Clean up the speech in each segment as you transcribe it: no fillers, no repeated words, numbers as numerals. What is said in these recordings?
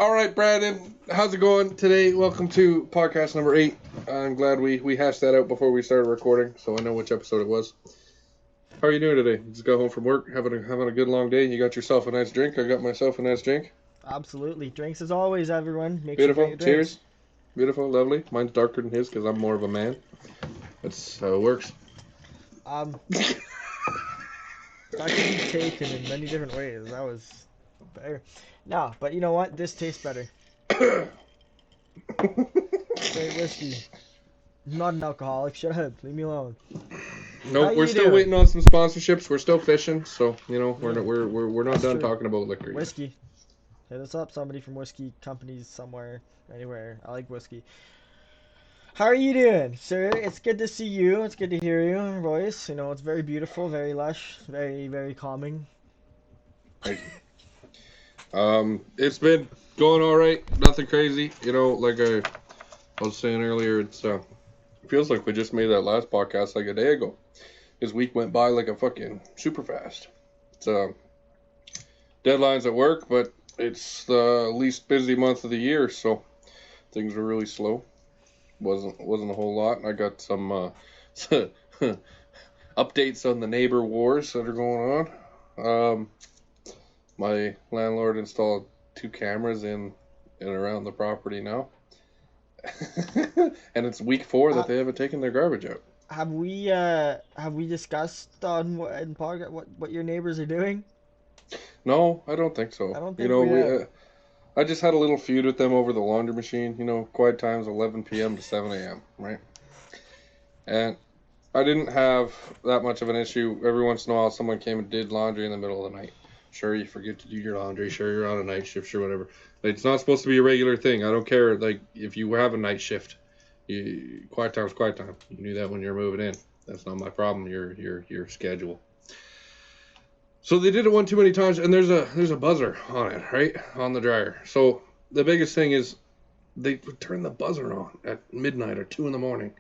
All right, Brandon, how's it going today? Welcome to podcast number 8. I'm glad we hashed that out before we started recording, so I know which episode it was. How are you doing today? Just got home from work, having a good long day. You got yourself a nice drink. I got myself a nice drink. Absolutely. Drinks as always, everyone. Make sure you Beautiful. get your drinks. Cheers. Beautiful, lovely. Mine's darker than his because I'm more of a man. That's how it works. That could be taken in many different ways. That was better. No, but you know what? This tastes better. Straight whiskey. I'm not an alcoholic. Shut up. Leave me alone. Nope, we're you still doing? waiting on some sponsorships. We're still fishing, so we're not, we're not That's done true. talking about liquor yet. Whiskey. Hit us up, somebody from whiskey companies somewhere, anywhere. I like whiskey. How are you doing, sir? It's good to see you. It's good to hear your voice. You know, it's very beautiful, very lush, very, very calming. It's been going all right. Nothing crazy. Like I was saying earlier, it feels like we just made that last podcast like a day ago. This week went by like a fucking super fast. It's deadlines at work, but it's the least busy month of the year, so things are really slow. Wasn't a whole lot. I got some updates on the neighbor wars that are going on. My landlord installed 2 cameras in and around the property now. And it's week 4 that they haven't taken their garbage out. Have we discussed on in podcast what your neighbors are doing? No, I don't think so. I don't think we have. I just had a little feud with them over the laundry machine. Quiet times 11 p.m. to 7 a.m., right? And I didn't have that much of an issue. Every once in a while, someone came and did laundry in the middle of the night. Sure, you forget to do your laundry. Sure, you're on a night shift. Sure, whatever. It's not supposed to be a regular thing. I don't care. Like, if you have a night shift, quiet time's quiet time. You can do that when you're moving in. That's not my problem. Your schedule. So they did it one too many times, and there's a buzzer on it, right, on the dryer. So the biggest thing is they would turn the buzzer on at midnight or 2 in the morning,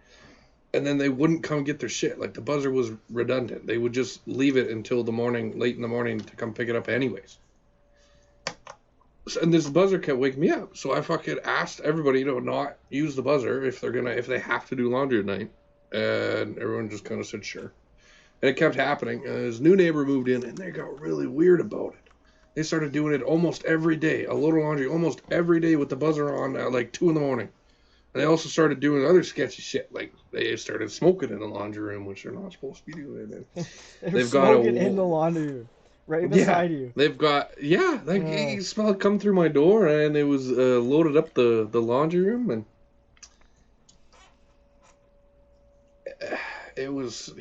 and then they wouldn't come get their shit. Like, the buzzer was redundant. They would just leave it until the morning, late in the morning, to come pick it up anyways. And this buzzer kept waking me up. So I fucking asked everybody to not use the buzzer if they have to do laundry at night. And everyone just kind of said sure. And it kept happening. And his new neighbor moved in, and they got really weird about it. They started doing it almost every day. A load of laundry almost every day with the buzzer on at like 2 in the morning. And they also started doing other sketchy shit. Like, they started smoking in the laundry room, which they're not supposed to be doing. They've smoking in the laundry room, right beside you. They've got, you smell it come through my door, and it was loaded up the laundry room, and it was,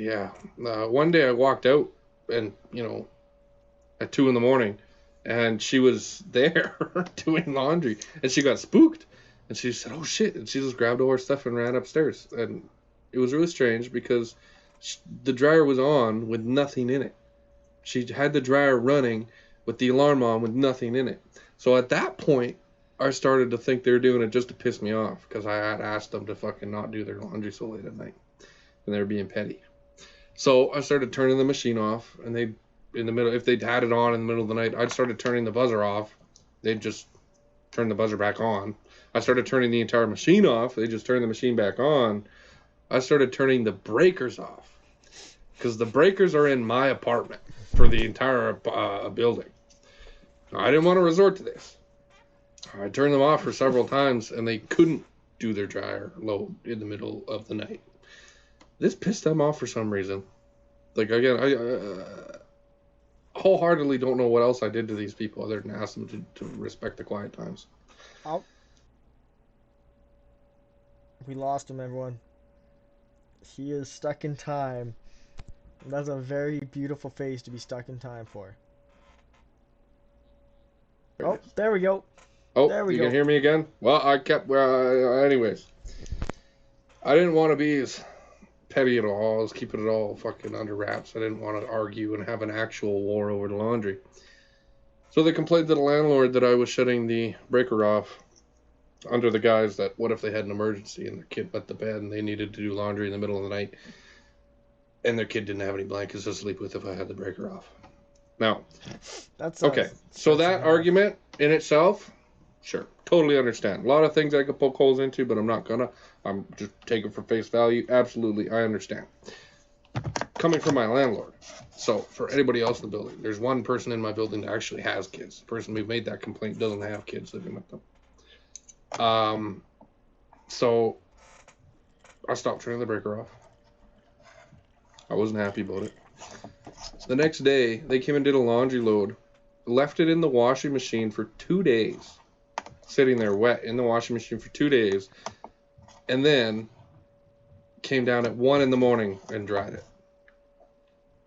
one day I walked out, and, at 2 in the morning, and she was there doing laundry, and she got spooked. And she said, oh, shit. And she just grabbed all her stuff and ran upstairs. And it was really strange because the dryer was on with nothing in it. She had the dryer running with the alarm on with nothing in it. So at that point, I started to think they were doing it just to piss me off because I had asked them to fucking not do their laundry so late at night. And they were being petty. So I started turning the machine off. And if they'd had it on in the middle of the night, I'd started turning the buzzer off. They'd just turn the buzzer back on. I started turning the entire machine off. They just turned the machine back on. I started turning the breakers off because the breakers are in my apartment for the entire building. I didn't want to resort to this. I turned them off for several times, and they couldn't do their dryer load in the middle of the night. This pissed them off for some reason. Like, again, I wholeheartedly don't know what else I did to these people other than ask them to respect the quiet times. Oh. We lost him, everyone. He is stuck in time. And that's a very beautiful face to be stuck in time for. Oh, there we go. Oh, there we you go. can hear me again? Well, I kept... anyways. I didn't want to be as petty at all. I was keeping it all fucking under wraps. I didn't want to argue and have an actual war over the laundry. So they complained to the landlord that I was shutting the breaker off under the guise that what if they had an emergency and their kid wet the bed and they needed to do laundry in the middle of the night and their kid didn't have any blankets to sleep with if I had the breaker off. Now, That's okay, so that argument in itself Sure, totally understand. A lot of things I could poke holes into, but I'm not gonna. I'm just taking for face value. Absolutely, I understand. Coming from my landlord. So for anybody else in the building, there's one person in my building that actually has kids. The person who made that complaint doesn't have kids living with them. So I stopped turning the breaker off. I wasn't happy about it. So the next day, they came and did a laundry load, left it in the washing machine for 2 days, sitting there wet in the washing machine for 2 days, and then came down at 1 in the morning and dried it.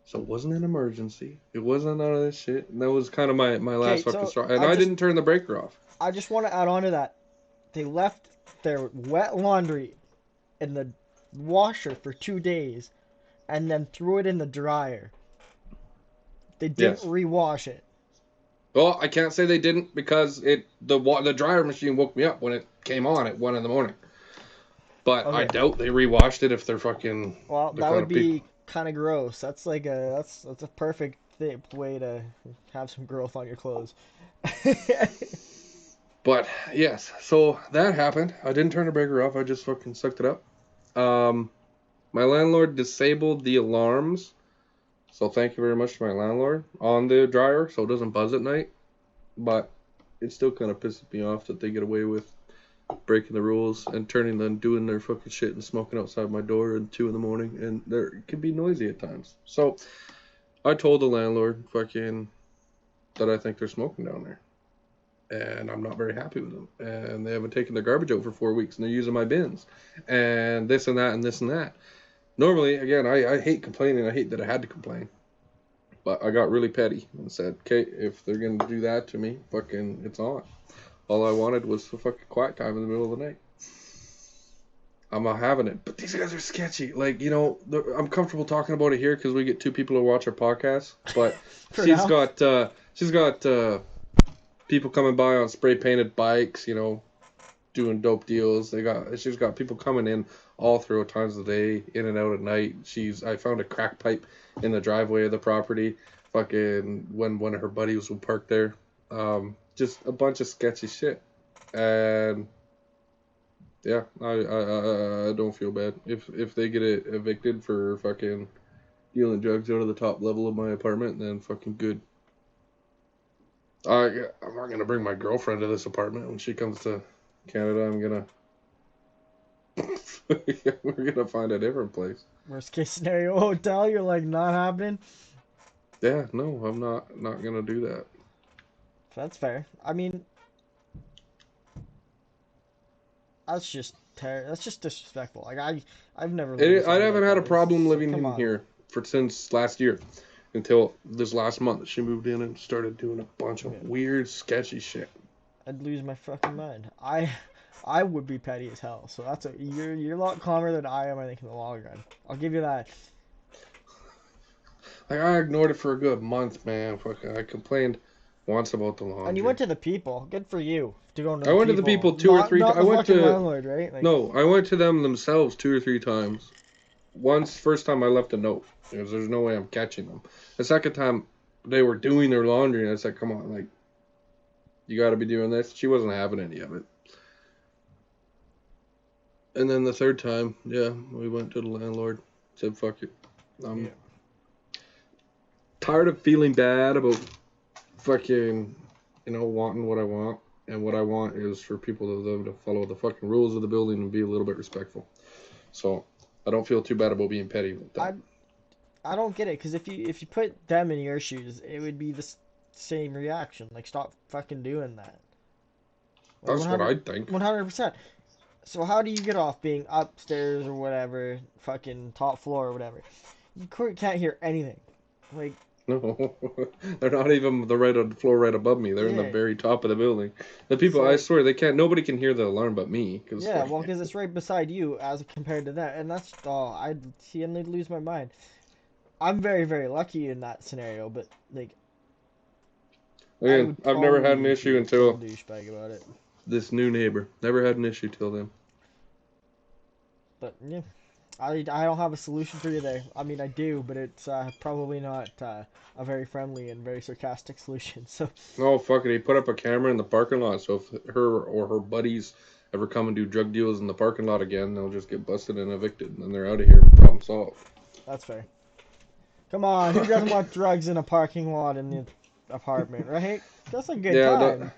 So it wasn't an emergency. It wasn't none of this shit. And that was kind of my last fucking straw. And I didn't turn the breaker off. I just want to add on to that. They left their wet laundry in the washer for 2 days and then threw it in the dryer. They didn't rewash it. Well, I can't say they didn't because the dryer machine woke me up when it came on at 1 in the morning. But okay. I doubt they rewashed it if they're fucking. Well, that would be kind of gross. That's like that's a perfect way to have some growth on your clothes. But yes, so that happened. I didn't turn the breaker off. I just fucking sucked it up. My landlord disabled the alarms. So thank you very much to my landlord on the dryer so it doesn't buzz at night. But it still kind of pisses me off that they get away with breaking the rules and doing their fucking shit and smoking outside my door at 2 in the morning, and it can be noisy at times. So I told the landlord fucking that I think they're smoking down there, and I'm not very happy with them, and they haven't taken their garbage out for 4 weeks, and they're using my bins, and this and that and this and that. Normally, again, I hate complaining. I hate that I had to complain, but I got really petty and said, okay, if they're gonna do that to me, fucking it's on. All I wanted was a fucking quiet time in the middle of the night. I'm not having it. But these guys are sketchy. Like, you know, I'm comfortable talking about it here because we get 2 people to watch our podcast. But she's got people coming by on spray painted bikes, you know, doing dope deals. She's got people coming in all throughout times of the day, in and out at night. I found a crack pipe in the driveway of the property. Fucking when one of her buddies would park there. Just a bunch of sketchy shit, and yeah, I don't feel bad if they get evicted for fucking dealing drugs out of the top level of my apartment. Then fucking good. I'm not gonna bring my girlfriend to this apartment when she comes to Canada. I'm gonna we're gonna find a different place. Worst case scenario hotel. You're like not happening. Yeah, no, I'm not gonna do that. That's fair. I mean, that's just disrespectful. Like I've never. I haven't had a problem living in here since last year, until this last month. She moved in and started doing a bunch of weird, sketchy shit. I'd lose my fucking mind. I would be petty as hell. So you're a lot calmer than I am. I think in the long run. I'll give you that. Like I ignored it for a good month, man. Fucking, I complained once about the laundry. And you went to the people. Good for you. I went to the people 2 or 3 times. I went to landlord, right? Like, no, I went to them themselves 2 or 3 times. First time I left a note because there's no way I'm catching them. The second time they were doing their laundry and I said, "Come on, like you got to be doing this." She wasn't having any of it. And then the third time, yeah, we went to the landlord. Said, "Fuck it, I'm tired of feeling bad about." Fucking, you know, wanting what I want, and what I want is for people to follow the fucking rules of the building and be a little bit respectful. So I don't feel too bad about being petty with that. I don't get it, because if you put them in your shoes, it would be the same reaction. Like, stop fucking doing that. Like, that's what I think. 100%. So how do you get off being upstairs or whatever, fucking top floor or whatever? You can't hear anything. Like. No, they're not even the floor right above me. They're in the very top of the building. The people, I swear, nobody can hear the alarm but me. Because it's right beside you as compared to that. And that's, I'd see and they'd lose my mind. I'm very, very lucky in that scenario, but, like. Again, I've never had an issue until douchebag about it. This new neighbor. Never had an issue till then. But, yeah. I don't have a solution for you there. I mean, I do, but it's probably not a very friendly and very sarcastic solution. So, No, fuck it. He put up a camera in the parking lot, so if her or her buddies ever come and do drug deals in the parking lot again, they'll just get busted and evicted, and then they're out of here. Problem solved. that's fair. Come on, who doesn't want drugs in a parking lot in the apartment, right? That's a good Yeah, time.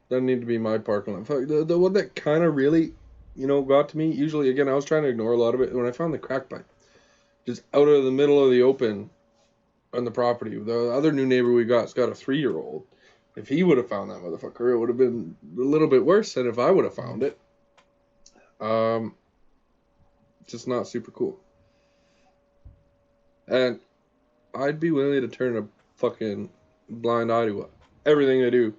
that need to be my parking lot. Fuck, the one that kind of really, got to me. Usually, again, I was trying to ignore a lot of it. When I found the crack pipe, just out of the middle of the open on the property. The other new neighbor we got's got a 3-year-old. If he would have found that motherfucker, it would have been a little bit worse than if I would have found it. Just not super cool. And I'd be willing to turn a fucking blind eye to everything they do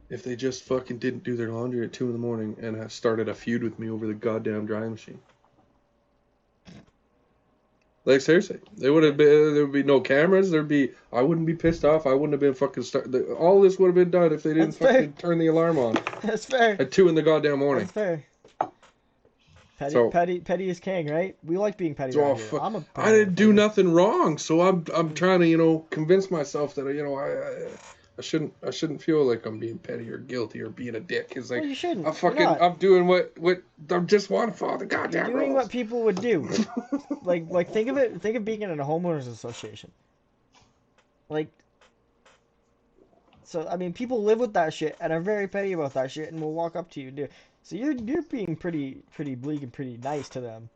if they just fucking didn't do their laundry at 2 in the morning and have started a feud with me over the goddamn drying machine. Like, seriously, there would be no cameras. I wouldn't be pissed off. I wouldn't have been fucking all this would have been done if they didn't fucking turn the alarm on That's fair. at 2 in the goddamn morning. That's fair. Petty, So- petty is king, right? We like being petty So, around here. I didn't do nothing wrong, so I'm trying to convince myself that I shouldn't feel like I'm being petty or guilty or being a dick. It's like Well, you shouldn't. I'm doing what I just want to follow the goddamn You're doing rules. what people would do. Like think of being in a homeowners association. Like, so I mean, people live with that shit and are very petty about that shit and will walk up to you and do it. So you're being pretty bleak and pretty nice to them.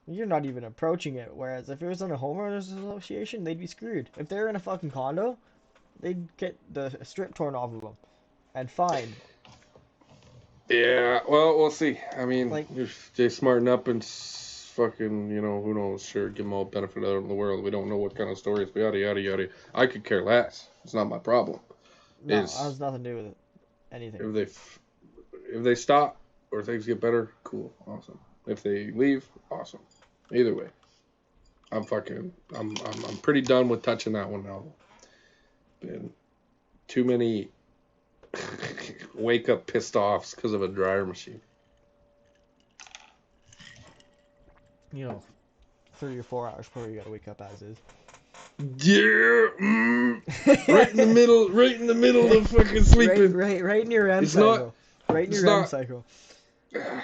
You're not even approaching it. Whereas if it was in a homeowners association, they'd be screwed. If they're in a fucking condo, they'd get the strip torn off of them and fined. Yeah, well, we'll see. I mean, Like- if they smarten up and fucking, who knows? Sure, give them all benefit out of the world. We don't know what kind of stories, yada yada yada. I could care less. It's not my problem. No, it Is- has nothing to do with it. Anything. If they stop or things get better, cool, awesome. If they leave, awesome. Either way, I'm pretty done with touching that one now. Been too many wake up pissed offs because of a dryer machine. 3 or 4 hours before you gotta wake up as is. Yeah, right in the middle of fucking sleeping. Right in your REM It's cycle. Right in it's your REM not- cycle. Yeah.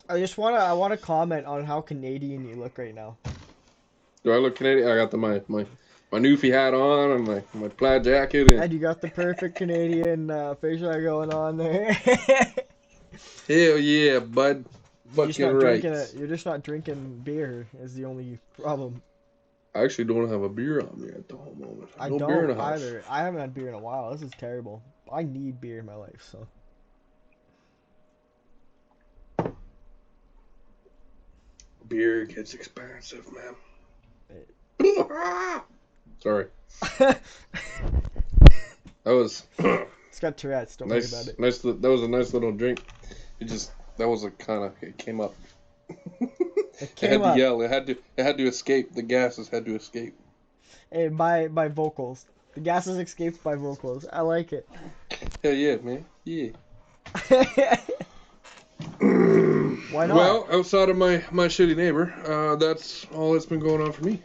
I wanna comment on how Canadian you look right now. Do I look Canadian? I got my newfie hat on and my plaid jacket and And you got the perfect Canadian facial hair going on there. hell yeah, bud. Fucking right. You're just not drinking beer is the only problem. I actually don't have a beer on me at the whole moment. I No beer in don't the house. either. I haven't had beer in a while. This is terrible. I need beer in my life, so. Beer gets expensive, man. Sorry. That was It's got Tourette's, don't nice. worry about it. That was a nice little drink. It came up. It It came had up to yell. It had to escape. The gases had to escape. by vocals. The gases escaped by vocals. I like it. Hell yeah, man. Yeah. Why not? Well, outside of my shitty neighbor, that's all that's been going on for me.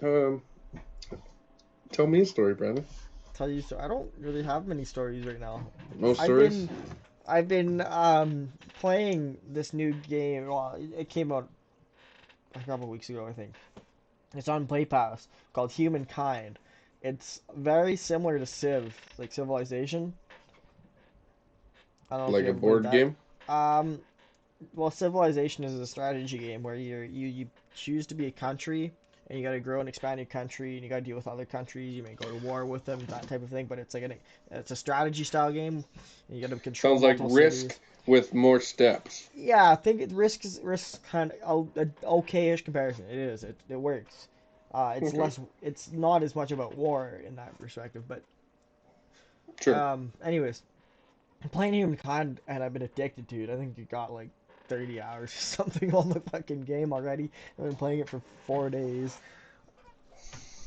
Tell me a story, Brandon. Tell you so. I don't really have many stories right now. No stories? I've been playing this new game. Well, it came out a couple weeks ago, I think. It's on Play Pass called Humankind. It's very similar to Civ, like Civilization. I don't know if Like you a ever played board that. game? Well, Civilization is a strategy game where you choose to be a country and you got to grow and expand your country and you got to deal with other countries. You may go to war with them, that type of thing. But it's it's a strategy style game. And you got to control. Sounds like multiple Risk cities. with more steps. Yeah, I think Risk kind of an okay-ish comparison. It is. It works. It's Okay. less. It's not as much about war in that perspective, but Sure. anyways, I'm playing Humankind and I've been addicted to it. I think it got like 30 hours or something on the fucking game already. I've been playing it for 4 days.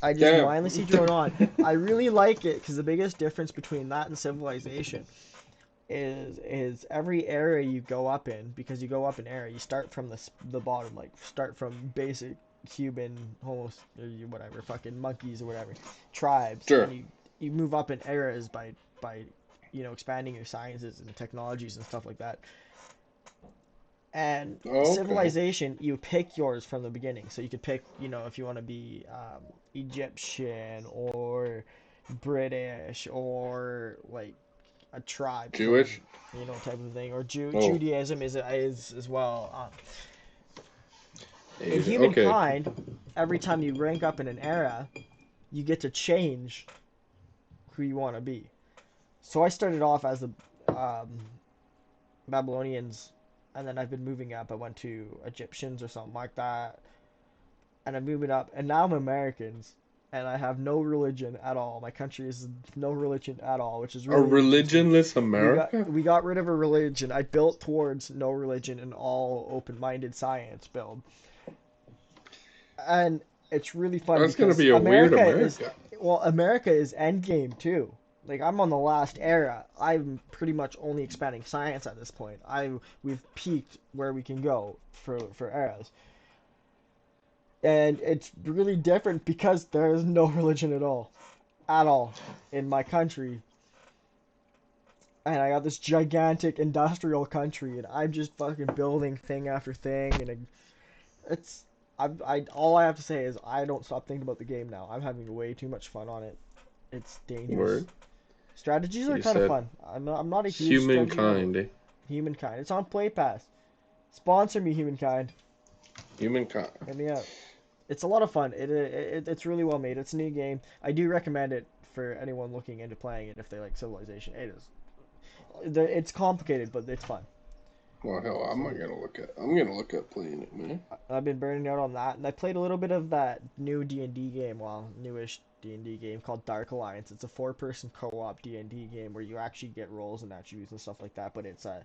I just Damn. mindlessly throw it on. I really like it because the biggest difference between that and Civilization is every area you go up in, because you go up in area, you start from the bottom, like start from basic human, homo, or whatever, fucking monkeys or whatever, tribes, Sure. and you move up in eras by expanding your sciences and technologies and stuff like that. And Okay. civilization, you pick yours from the beginning. So you could pick, if you want to be Egyptian or British or like a tribe from, Jewish. type of thing. Or Oh, Judaism is as well. In Asian. Okay. humankind, every time you rank up in an era, you get to change who you want to be. So I started off as the um, Babylonians, and then I've been moving up. I went to Egyptians or something like that, and I'm moving up, and now I'm Americans, and I have no religion at all. My country is no religion at all, which is A really interesting. religionless We got America? we got rid of a religion. I built towards no religion and all open-minded science build, and it's really fun That's gonna because be a weird America. America is endgame too. Like I'm on the last era. I'm pretty much only expanding science at this point. We've peaked where we can go for eras. And it's really different because there is no religion at all in my country. And I got this gigantic industrial country, and I'm just fucking building thing after thing, and it's I all I have to say is I don't stop thinking about the game now. I'm having way too much fun on it. It's dangerous. Word. Strategies are You kind of said fun. I'm not a huge strategy guy, but humankind. Eh? Humankind. It's on Play Pass. Sponsor me, Humankind. Humankind. Hit me up. It's a lot of fun. It's really well made. It's a new game. I do recommend it for anyone looking into playing it if they like Civilization. It is. It's complicated, but it's fun. Well, hell, I'm So not gonna look at. I'm gonna look at playing it, man. I've been burning out on that, and I played a little bit of that new D&D game, newish D&D game called Dark Alliance. It's a four-person co-op D&D game where you actually get roles and attributes and stuff like that, but it's a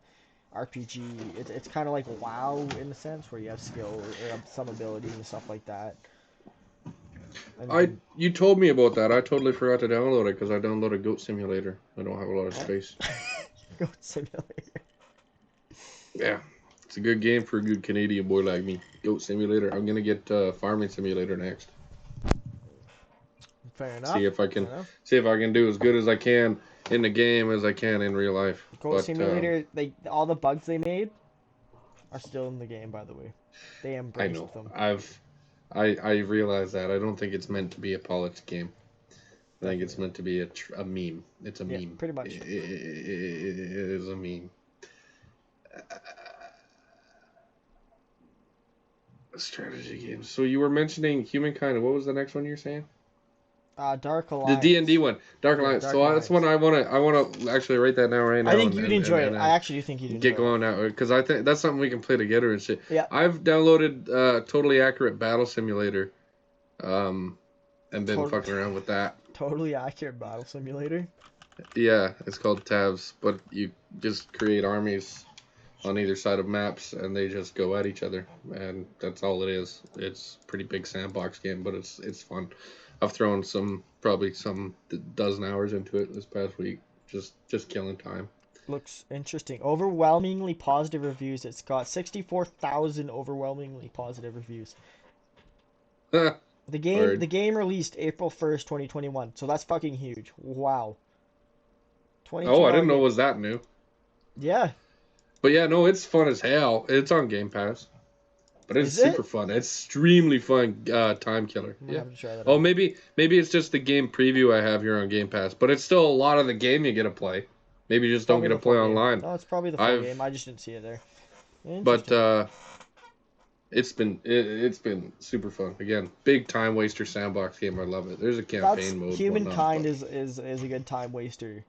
RPG. It's kind of like WoW in a sense, where you have skill or some abilities and stuff like that. And You told me about that. I totally forgot to download it because I downloaded Goat Simulator. I don't have a lot of space. Goat Simulator. Yeah, it's a good game for a good Canadian boy like me. Goat Simulator. I'm gonna get Farming Simulator next. Fair enough. See if I Fair can enough. do as good as I can in the game as I can in real life. Goat But Simulator, all the bugs they made are still in the game, by the way. They I embraced know them. I realize that. I don't think it's meant to be a polished game. I think it's Definitely. meant to be a meme. It's a Yeah, meme. pretty much. It is a meme. Strategy games. So you were mentioning Humankind. What was the next one you're saying? Dark The D&D Alliance. one, Dark Yeah, Alliance. Dark So that's one Alliance. I wanna actually write that down right I now think and you'd enjoy it. I and actually do think you'd get enjoy it. going now because I think that's something we can play together and shit. Yeah, I've downloaded Totally Accurate Battle Simulator, um, and been to- fucking around with that. totally accurate battle simulator. Yeah, it's called Tabs, but you just create armies on either side of maps and they just go at each other, and that's all it is. It's a pretty big sandbox game, but it's fun. I've thrown probably some dozen hours into it this past week, just killing time. Looks interesting. Overwhelmingly positive reviews. It's got 64,000 overwhelmingly positive reviews. The game Word. the game released April 1st, 2021. So that's fucking huge. Wow. Oh, I $22 didn't know it game. was that new. Yeah. But yeah, no, it's fun as hell. It's on Game Pass. But it's Is super it? fun. It's extremely fun time killer. I'm gonna Yeah. have to try that Oh, out. maybe it's just the game preview I have here on Game Pass, but it's still a lot of the game you get to play. Maybe you It's just don't probably get to the play full game. online. No, it's probably the full I've game. I just didn't see it there. but Interesting. it's been super fun. Again, big time waster sandbox game. I love it. There's a That's campaign mode. Humankind Whatnot, is a good time waster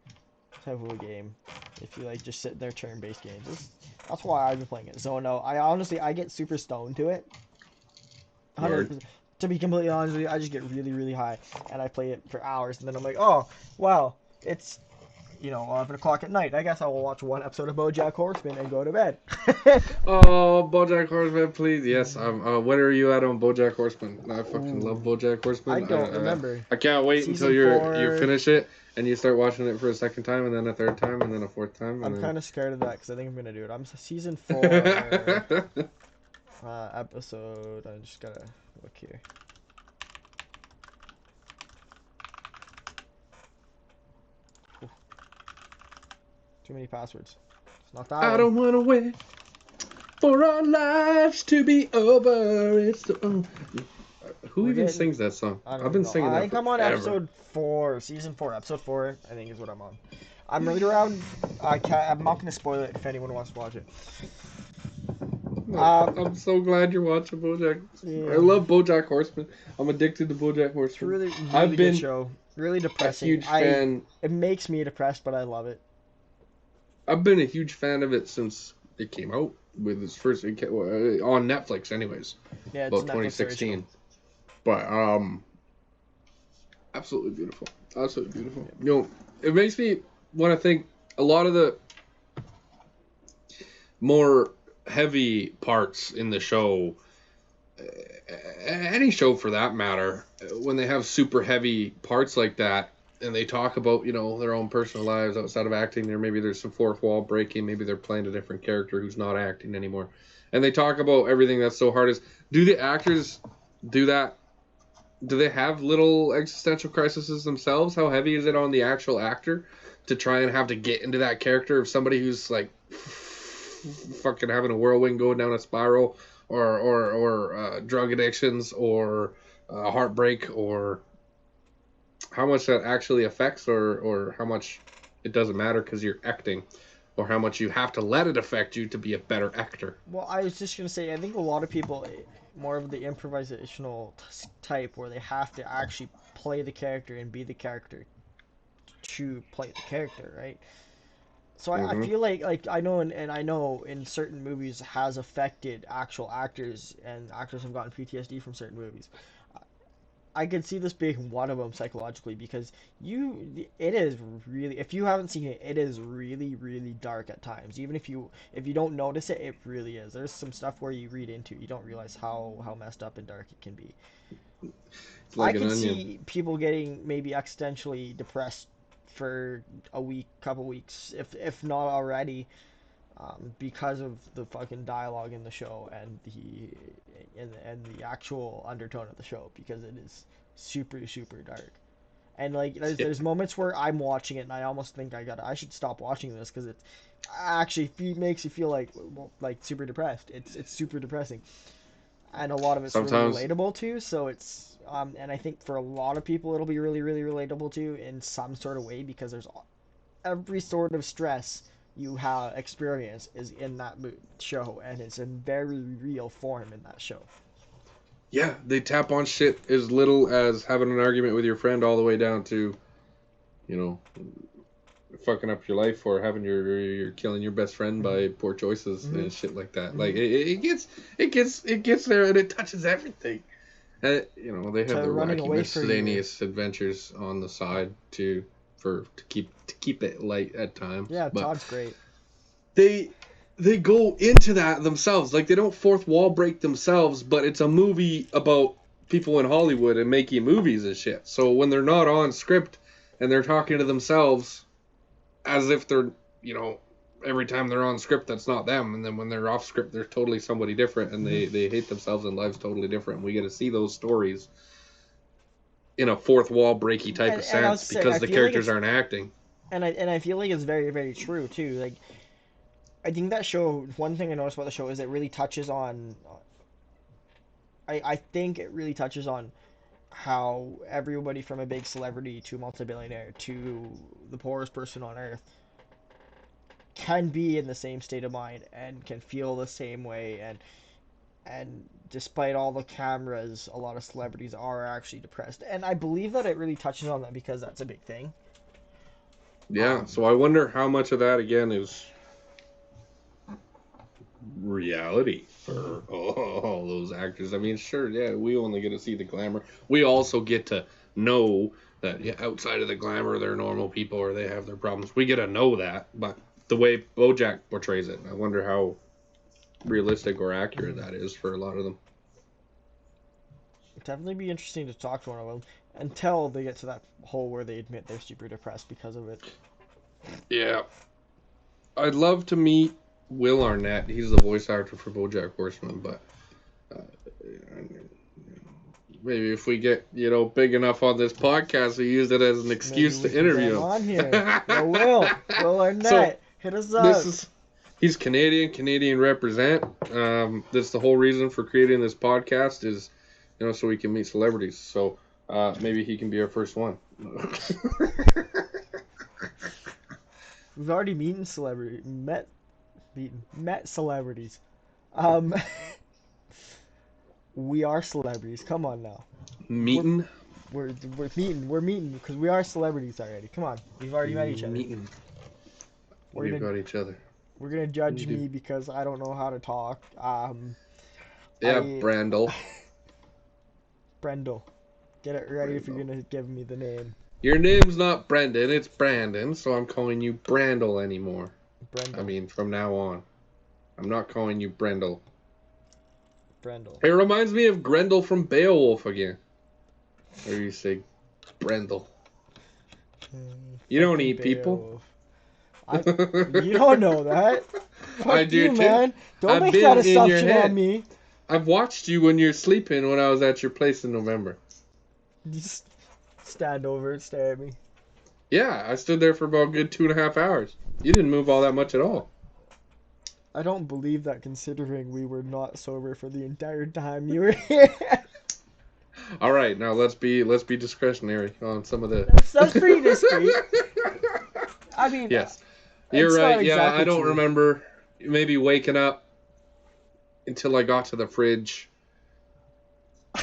type of a game. If you like just sit there turn-based games. That's why I've been playing it. So no, I get super stoned to it. but word. 100%. To be completely honest with you, I just get really, really high and I play it for hours and then I'm like, oh, wow, it's 11 o'clock at night, I guess I will watch one episode of BoJack Horseman and go to bed. Oh, BoJack Horseman, please. Yes, when are you at on BoJack Horseman? I fucking love Ooh, BoJack Horseman. I don't remember. I can't wait until Season you 4. finish it and you start watching it for a second time and then a third time and then a fourth time. I'm And kind of scared of that because I think I'm gonna do it. I'm season 4 then... episode. I just gotta look here. Ooh. Too many passwords. It's not that I one. don't want to wait for our lives to be over. Who We're even getting- sings that song? I don't I've been know. singing I that think I'm on forever. episode 4, season 4, episode 4. I think is what I'm on. I'm right around. I'm not gonna spoil it if anyone wants to watch it. I'm so glad you're watching BoJack. Yeah. I love BoJack Horseman. I'm addicted to BoJack It's Horseman. really, I've really been good show. Really a depressing. huge fan. It makes me depressed, but I love it. I've been a huge fan of it since it came out with its first on Netflix, anyways. Yeah, it's About Netflix 2016. But absolutely beautiful. Absolutely beautiful. You know, it makes me want to think a lot of the more heavy parts in the show, any show for that matter, when they have super heavy parts like that and they talk about, their own personal lives outside of acting, maybe there's some fourth wall breaking, maybe they're playing a different character who's not acting anymore, and they talk about everything that's so hard. Do the actors do that? Do they have little existential crises themselves? How heavy is it on the actual actor to try and have to get into that character of somebody who's like fucking having a whirlwind going down a spiral, or drug addictions, or heartbreak, or how much that actually affects, or how much it doesn't matter because you're acting, or how much you have to let it affect you to be a better actor. Well, I was just gonna say, I think a lot of people, more of the improvisational type, where they have to actually play the character and be the character to play the character, right? So I feel like I know, and I know in certain movies has affected actual actors, and actors have gotten PTSD from certain movies. I could see this being one of them psychologically, because it is really, if you haven't seen it, it is really, really dark at times. Even if you don't notice it, it really is. There's some stuff where you read into, you don't realize how messed up and dark it can be. It's like I an can onion. see people getting maybe existentially depressed for a week, couple weeks, if not already, because of the fucking dialogue in the show and the actual undertone of the show, because it is super, super dark. And like there's moments where I'm watching it and I almost think I should stop watching this, because it actually makes you feel like super depressed. It's super depressing, and a lot of it's Sometimes. really relatable too. So it's and I think for a lot of people it'll be really, really relatable too in some sort of way, because there's every sort of stress you have experience is in that show, and it's in very real form in that show. Yeah, they tap on shit as little as having an argument with your friend, all the way down to, fucking up your life, or having you're killing your best friend by poor choices and shit like that. Mm-hmm. Like it gets there, and it touches everything. They have the running wacky away for you. miscellaneous adventures on the side to keep it light at times. Yeah, but Todd's great. they go into that themselves. Like, they don't fourth wall break themselves, but it's a movie about people in Hollywood and making movies and shit. So when they're not on script and they're talking to themselves as if they're, every time they're on script, that's not them. And then when they're off script, they're totally somebody different, and they hate themselves and life's totally different. And we get to see those stories in a fourth wall breaky type of sense, because the characters aren't acting. And I feel like it's very, very true too. Like, I think that show, one thing I noticed about the show is it really touches on, I think it really touches on how everybody from a big celebrity to multi-billionaire to the poorest person on earth can be in the same state of mind and can feel the same way, and despite all the cameras, a lot of celebrities are actually depressed. And I believe that it really touches on that because that's a big thing. Yeah, so I wonder how much of that, again, is reality for all those actors. I mean, sure, yeah, we only get to see the glamour. We also get to know that outside of the glamour, they're normal people or they have their problems. We get to know that, but the way BoJack portrays it, I wonder how realistic or accurate that is for a lot of them. It'd definitely be interesting to talk to one of them until they get to that hole where they admit they're super depressed because of it. Yeah. I'd love to meet Will Arnett. He's the voice actor for BoJack Horseman, but maybe if we get, big enough on this podcast, we use it as an excuse to interview him. On here. Will Arnett, hit us up. He's Canadian represent. That's the whole reason for creating this podcast is, so we can meet celebrities. So maybe he can be our first one. We've already met celebrities. We are celebrities. Come on now. Meeting? We're meeting because we are celebrities already. Come on. We've already met each other. Meeting. We've got each other. We're gonna judge me because I don't know how to talk. Brandel. Brendel. Get it ready if you're gonna give me the name. Your name's not Brendan, it's Brandon, so I'm calling you Brandel anymore. Brendel. I mean, from now on. I'm not calling you Brendel. Brendel. It reminds me of Grendel from Beowulf again. Or you say Brendel. You don't eat people. You don't know that. I do you, too. Man. Don't make that assumption on me. I've watched you when you're sleeping when I was at your place in November. Just stand over and stare at me. Yeah, I stood there for about a good 2.5 hours. You didn't move all that much at all. I don't believe that considering we were not sober for the entire time you were here. All right, now let's be discretionary on some of the... That's pretty discreet. I mean... Yes. You're right. Exactly I don't true. remember maybe waking up until I got to the fridge.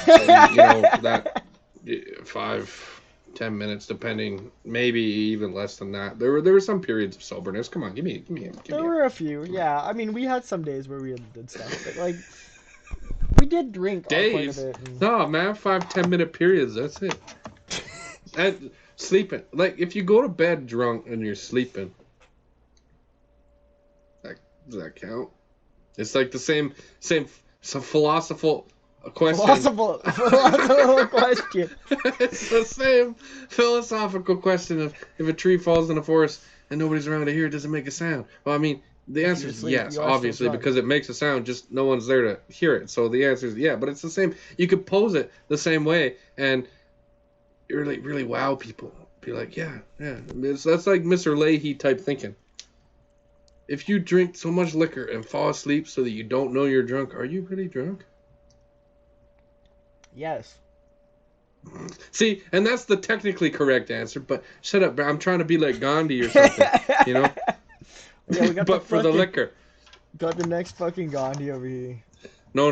And, that 5-10 minutes, depending, maybe even less than that. There were some periods of soberness. Come on, give me. There were a few, yeah. I mean, we had some days where we did stuff, but we did drink days. Quite a bit. No, man, 5-10 minute periods. That's it. And sleeping, if you go to bed drunk and you're sleeping, does that count? It's like the same philosophical question. Philosophical question. It's the same philosophical question of if a tree falls in a forest and nobody's around to hear it, does it make a sound? Well, I mean, the answer is yes, obviously, because it makes a sound, just no one's there to hear it. So the answer is yeah, but it's the same. You could pose it the same way and really, really wow people. Be like, yeah. That's like Mr. Leahy type thinking. If you drink so much liquor and fall asleep so that you don't know you're drunk, are you really drunk? Yes. See, and that's the technically correct answer, but shut up, I'm trying to be like Gandhi or something, Yeah, we got but for the liquor. Got the next fucking Gandhi over here. No.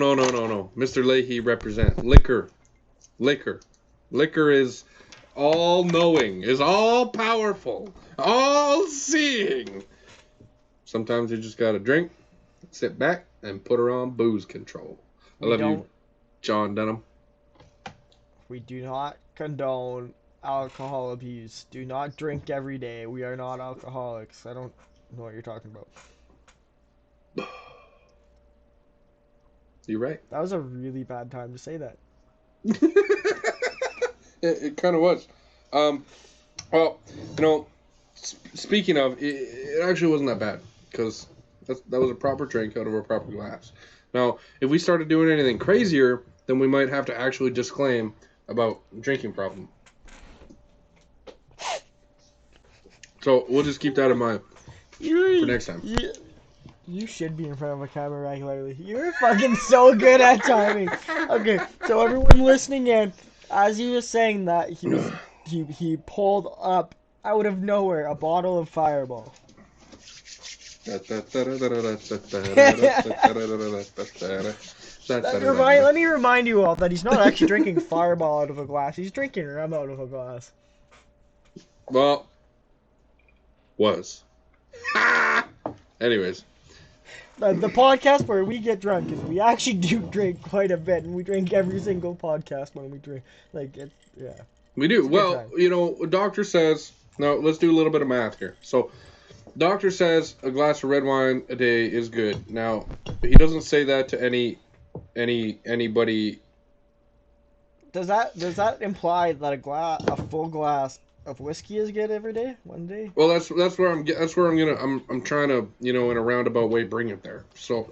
Mr. Leahy represent. Liquor is all-knowing, is all-powerful, all-seeing. Sometimes you just gotta drink, sit back, and put her on booze control. I love you, John Dunham. We do not condone alcohol abuse. Do not drink every day. We are not alcoholics. I don't know what you're talking about. You're right. That was a really bad time to say that. It kind of was. Well, speaking of, it actually wasn't that bad because that was a proper drink out of a proper glass. Now, if we started doing anything crazier, then we might have to actually disclaim about drinking problem. So we'll just keep that in mind for next time. You should be in front of a camera regularly. You're fucking so good at timing. Okay, so everyone listening in, as he was saying that, he pulled up out of nowhere a bottle of Fireball. Let me remind you all that he's not actually drinking Fireball out of a glass. He's drinking rum out of a glass. Well, was. Anyways. The podcast where we get drunk is we actually do drink quite a bit, and we drink every single podcast when we drink. Yeah. We do. It's a good Well, time. you know, doctor says, no, let's do a little bit of math here. So, doctor says a glass of red wine a day is good. Now, he doesn't say that to anybody. Does that imply that a full glass of whiskey is good every day, one day? Well, I'm trying to, you know, in a roundabout way bring it there. So,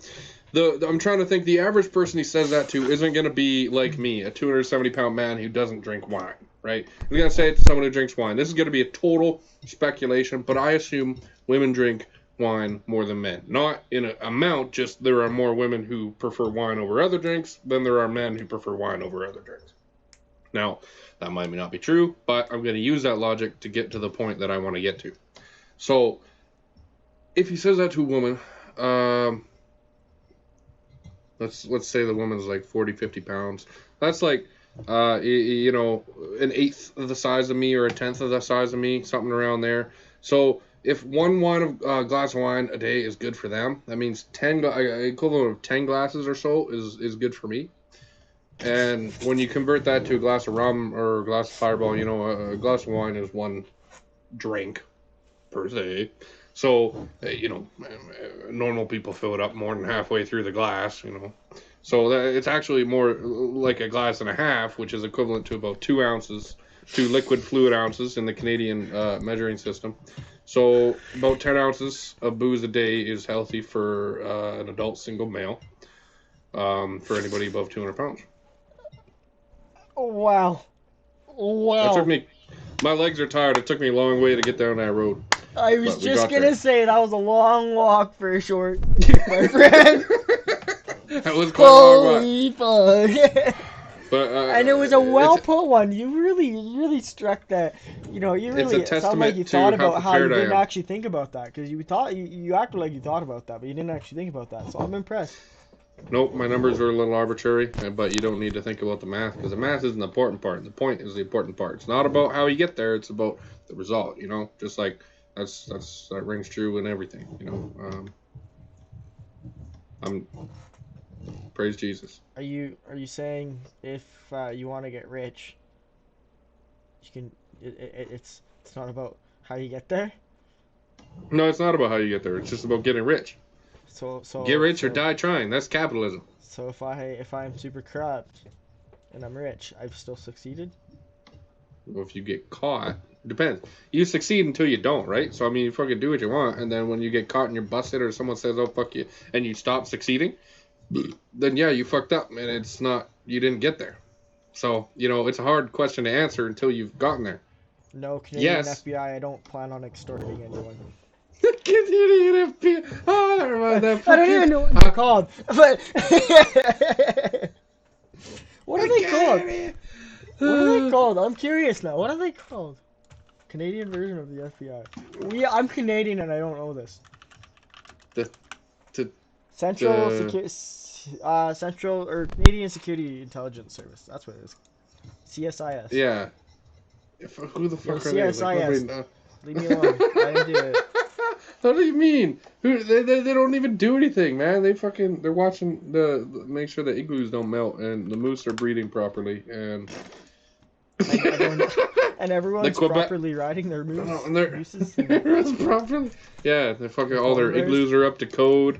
I'm trying to think the average person he says that to isn't going to be like me, a 270-pound man who doesn't drink wine, right? He's going to say it to someone who drinks wine. This is going to be a total speculation, but I assume women drink wine more than men. Not in an amount, just there are more women who prefer wine over other drinks than there are men who prefer wine over other drinks. Now, that might not be true, but I'm going to use that logic to get to the point that I want to get to. So, if he says that to a woman, let's say the woman's like 40, 50 pounds. That's like, you know, an eighth of the size of me or a tenth of the size of me, something around there. So, if one glass of wine a day is good for them, that means equivalent of 10 glasses or so is good for me. And when you convert that to a glass of rum or a glass of Fireball, you know, a glass of wine is one drink per se. So, you know, normal people fill it up more than halfway through the glass, you know. So it's actually more like a glass and a half, which is equivalent to about 2 ounces, 2 liquid fluid ounces in the Canadian measuring system. So about 10 ounces of booze a day is healthy for an adult single male, for anybody above 200 pounds. Oh, wow. That took Wow. me. My legs are tired. It took me a long way to get down that road. I was But we just got gonna there. say that was a long walk for a short, my friend. That was quite a long walk. Holy fuck. But And it was a well put one. You really struck that. You know, you it's a really it sounded like you testament thought to how about how you prepared I didn't am. actually think about that because you acted like you thought about that, but you didn't actually think about that. So I'm impressed. Nope, my numbers are a little arbitrary, but you don't need to think about the math because the math isn't the important part. The point is the important part. It's not about how you get there; it's about the result. You know, just like that rings true in everything. You know, I'm praise Jesus. Are you saying if you want to get rich, you can? It's not about how you get there. No, it's not about how you get there. It's just about getting rich. So Get so rich or so die trying. That's capitalism. so if I'm super corrupt and I'm rich, I've still succeeded. Well, if you get caught, it depends. You succeed until you don't, right? So I mean, you fucking do what you want, and then when you get caught and you're busted, or someone says, "Oh fuck you," and you stop succeeding, then yeah, you fucked up, and it's not you didn't get there. So you know, it's a hard question to answer until you've gotten there. No, Canadian Yes. FBI, I don't plan on extorting anyone. Canadian FBI. Oh, never mind that. I don't Fuck even you. know what they're called, but what are they called? What are they called? I'm curious now. What are they called? Canadian version of the FBI. I'm Canadian and I don't know this. The, the, Central the, Central or Canadian Security Intelligence Service. That's what it is. CSIS. yeah. Who the Yo, fuck are they? Like nobody CSIS. knows. Leave me alone. I didn't do it. What do you mean? They don't even do anything, man. They're watching make sure the igloos don't melt and the moose are breeding properly and And everyone and the everyone's Quebec properly riding their no, and they're mooses. everyone's properly yeah they fucking all Polar their bears. igloos are up to code.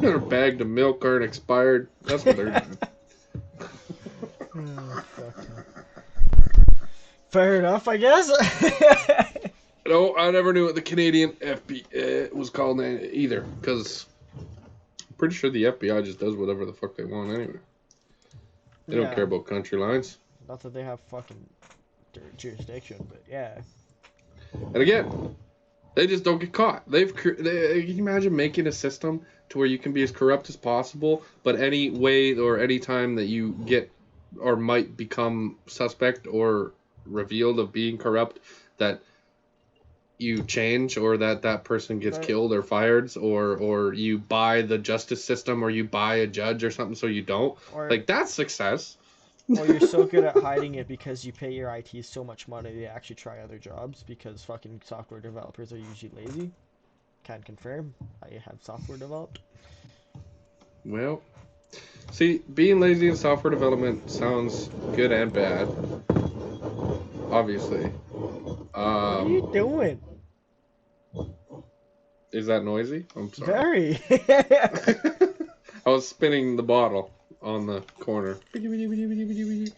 Their bag of milk aren't expired. That's what they're doing. Oh, fuck. Fair enough, I guess. No, I never knew what the Canadian FBI was called either, because I'm pretty sure the FBI just does whatever the fuck they want anyway. They don't care about country lines. Not that they have fucking jurisdiction, but yeah. And again, they just don't get caught. Can you imagine making a system to where you can be as corrupt as possible, but any way or any time that you get or might become suspect or revealed of being corrupt, that you change or that person gets Right. killed or fired or you buy the justice system or you buy a judge or something so you don't. Or, Like, that's success. or you're so good at hiding it because you pay your IT so much money they actually try other jobs because fucking software developers are usually lazy. Can confirm. I have software developed. Well, see, being lazy in software development sounds good and bad. obviously. What are you doing? Is that noisy? I'm sorry. Very. I was spinning the bottle on the corner. Definitely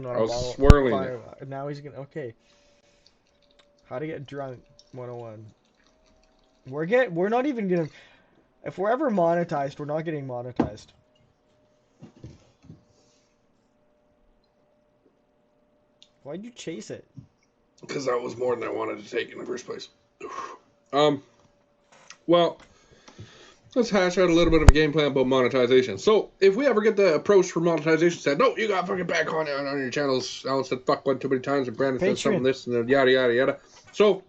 not I a was bottle. swirling Fine. it. Now he's gonna. Okay. How to get drunk 101. We're not even gonna. If we're ever monetized, we're not getting monetized. Why'd you chase it? Because that was more than I wanted to take in the first place. Well, let's hash out a little bit of a game plan about monetization. So, if we ever get the approach for monetization, said, no, you got fucking bad content on your channels. Alan said fuck one too many times, and Brandon said something this, and then yada, yada, yada. So,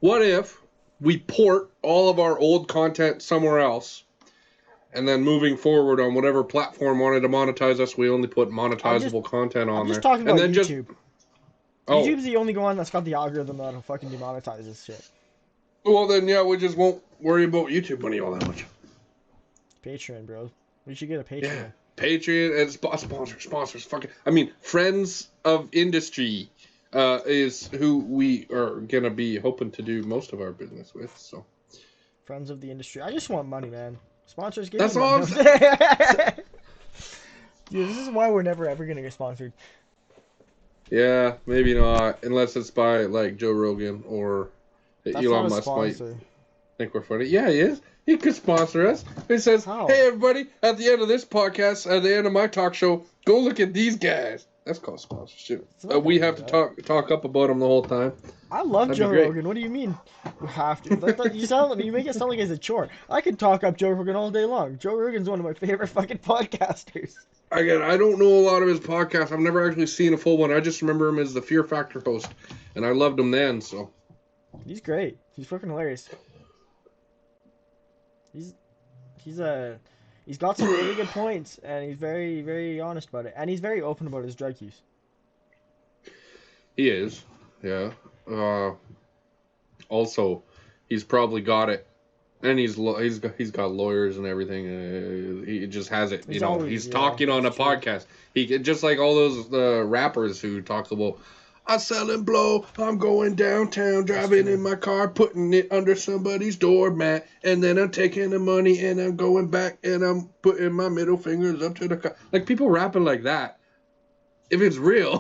what if we port all of our old content somewhere else, and then moving forward on whatever platform wanted to monetize us, we only put monetizable content on there. I'm just talking about and then YouTube. Oh. YouTube's the only one that's got the algorithm that'll fucking demonetize this shit. Well, then, yeah, we just won't worry about YouTube money all that much. Patreon, bro. We should get a Patreon. Yeah. Patreon and sponsors. Fucking, I mean, friends of industry is who we are gonna be hoping to do most of our business with. So, friends of the industry. I just want money, man. Sponsors give that's me all. money. Dude, this is why we're never ever gonna get sponsored. Yeah, maybe not, unless it's by like Joe Rogan or Elon Musk might think we're funny. Yeah, he is. He could sponsor us. He says, "Hey, everybody! At the end of this podcast, at the end of my talk show, go look at these guys." That's called sponsorship. We have to talk up about them the whole time. I love Joe Rogan. What do you mean? We have to. You make it sound like it's a chore. I could talk up Joe Rogan all day long. Joe Rogan's one of my favorite fucking podcasters. Again, I don't know a lot of his podcasts. I've never actually seen a full one. I just remember him as the Fear Factor host, and I loved him then. So he's great. He's fucking hilarious. He's got some really good points, and he's very, very honest about it, and he's very open about his drug use. He is, yeah. Also, he's probably got it, and he's got lawyers and everything. He just has it. He's talking on a podcast. He just like all those rappers who talk about, I sell and blow, I'm going downtown, driving in my car, putting it under somebody's doormat, and then I'm taking the money and I'm going back and I'm putting my middle fingers up to the car. Like, people rapping like that, if it's real,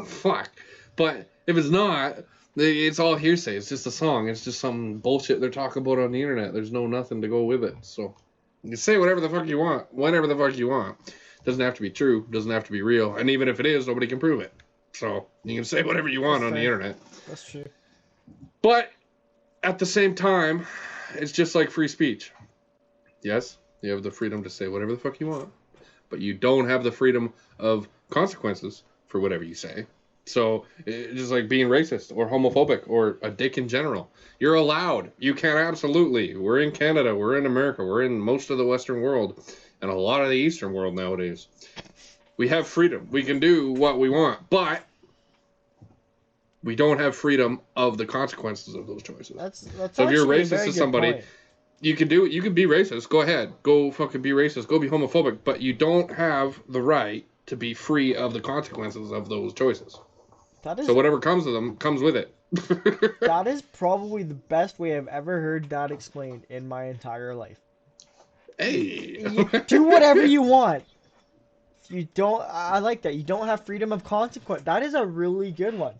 fuck. But if it's not, it's all hearsay. It's just a song. It's just some bullshit they're talking about on the internet. There's nothing to go with it. So you can say whatever the fuck you want, whenever the fuck you want. Doesn't have to be true. Doesn't have to be real. And even if it is, nobody can prove it. So you can say whatever you want on the internet. That's true. But at the same time, it's just like free speech. Yes, you have the freedom to say whatever the fuck you want, but you don't have the freedom of consequences for whatever you say. So it's just like being racist or homophobic or a dick in general. You're allowed. You can absolutely. We're in Canada. We're in America. We're in most of the Western world and a lot of the Eastern world nowadays. We have freedom. We can do what we want, but we don't have freedom of the consequences of those choices. That's so if you're racist to somebody, you can do it. You can be racist. Go ahead. Go fucking be racist. Go be homophobic. But you don't have the right to be free of the consequences of those choices. So whatever comes to them comes with it. That is probably the best way I've ever heard that explained in my entire life. Hey. Do whatever you want. You don't. I like that. You don't have freedom of consequence. That is a really good one.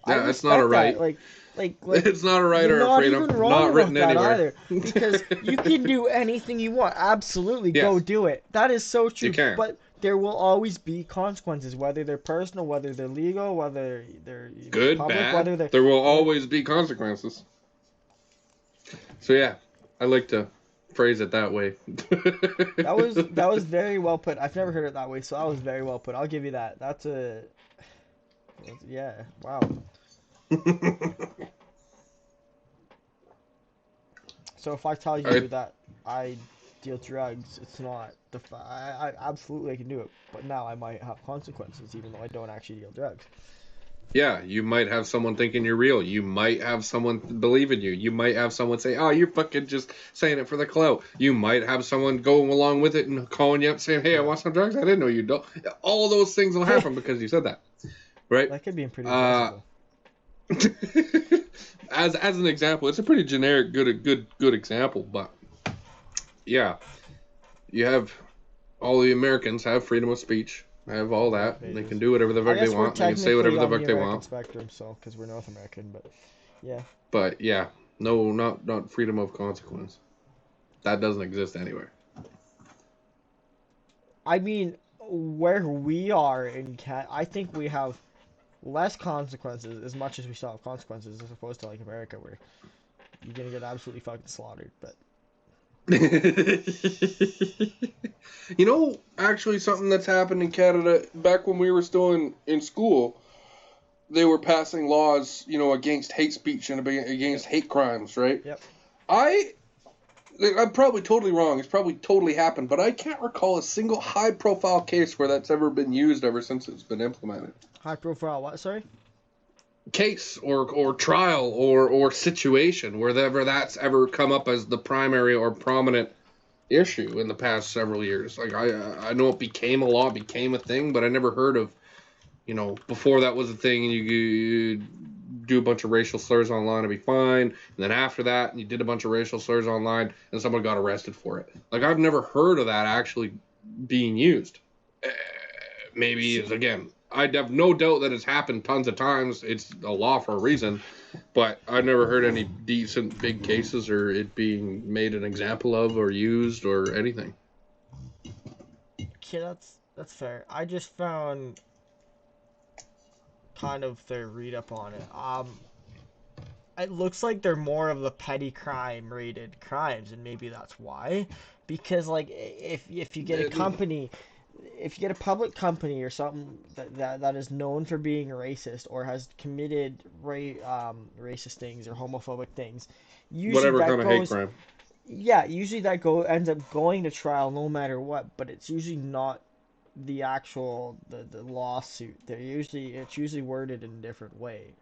Yeah, it's not a right. Like it's not a right or a freedom. Not written anywhere. Either, because you can do anything you want. Absolutely, go do it. That is so true. You can. But there will always be consequences, whether they're personal, whether they're legal, whether they're good, public, bad. Whether they're... There will always be consequences. So yeah, I like to phrase it that way. that was very well put. I've never heard it that way, so that was very well put. I'll give you that. Yeah. Wow. So if I tell you that I deal drugs, it's not I absolutely can do it, but now I might have consequences even though I don't actually deal drugs. Yeah, you might have someone thinking you're real. You might have someone believe in you. You might have someone say, "Oh, you're fucking just saying it for the clout." You might have someone going along with it and calling you up saying, "Hey, I want some drugs. I didn't know you don't." All those things will happen because you said that. right? That could be pretty Uh, addressable. as an example, it's a pretty generic, good example, but yeah, you have all the Americans have freedom of speech, have all that, and they can do whatever the I fuck they guess we're want, they can say whatever technically the on the fuck they American want. spectrum, so because we're North American, but yeah. But yeah, no, not freedom of consequence. That doesn't exist anywhere. I mean, where we are in I think we have less consequences as much as we still have consequences as opposed to like America where you're gonna get absolutely fucking slaughtered. But Actually, something that's happened in Canada back when we were still in school, they were passing laws, against hate speech and against hate crimes, right? yep. I'm probably totally wrong. It's probably totally happened, but I can't recall a single high-profile case where that's ever been used ever since it's been implemented. High profile what, sorry? Case or trial or situation wherever that's ever come up as the primary or prominent issue in the past several years. Like I know it became a law, became a thing, but I never heard of, before that was a thing and you do a bunch of racial slurs online and be fine, and then after that you did a bunch of racial slurs online and someone got arrested for it. Like I've never heard of that actually being used. Maybe again, I have no doubt that it's happened tons of times. It's a law for a reason, but I've never heard any decent big cases or it being made an example of or used or anything. Okay, that's fair. I just found kind of their read up on it. It looks like they're more of the petty crime rated crimes, and maybe that's why. Because like if you get a company, if you get a public company or something that is known for being racist or has committed racist things or homophobic things, usually Whatever that kind of hate crime. yeah, usually that ends up going to trial no matter what, but it's usually not the actual the lawsuit. It's usually worded in a different way.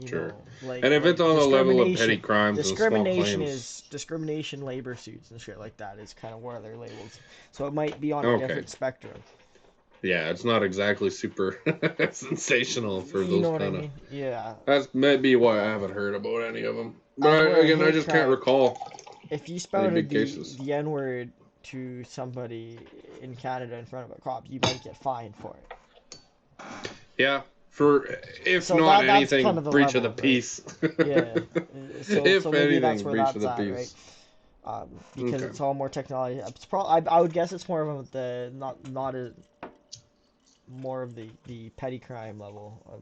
Sure. Like And if it's on the level of petty crimes and small claims, discrimination, labor suits and shit like that is kind of where they're labeled. So it might be on a okay. different spectrum. Yeah, it's not exactly super sensational for those kind of. I mean? Yeah. That's maybe why I haven't heard about any of them. But again, I just can't recall. If you spouted the N-word to somebody in Canada in front of a cop, you might get fined for it. Yeah. If not anything, kind of breach of the peace. Yeah. So maybe that's where that's at, right? Because it's all more technology. It's I would guess it's more of the not a more of the petty crime level of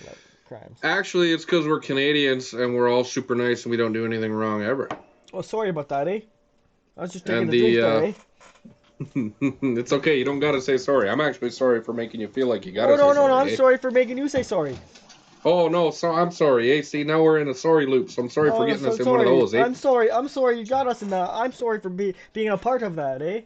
like, crimes. Actually, it's because we're Canadians and we're all super nice and we don't do anything wrong ever. Oh, sorry about that, eh? I was just taking a drink there, eh? It's okay. You don't gotta say sorry. I'm actually sorry for making you feel like you gotta say sorry. No. I'm sorry for making you say sorry. Oh, no. So I'm sorry. Eh? See, now we're in a sorry loop. So I'm sorry for getting us in one of those, eh? I'm sorry. You got us in that. I'm sorry for being a part of that, eh?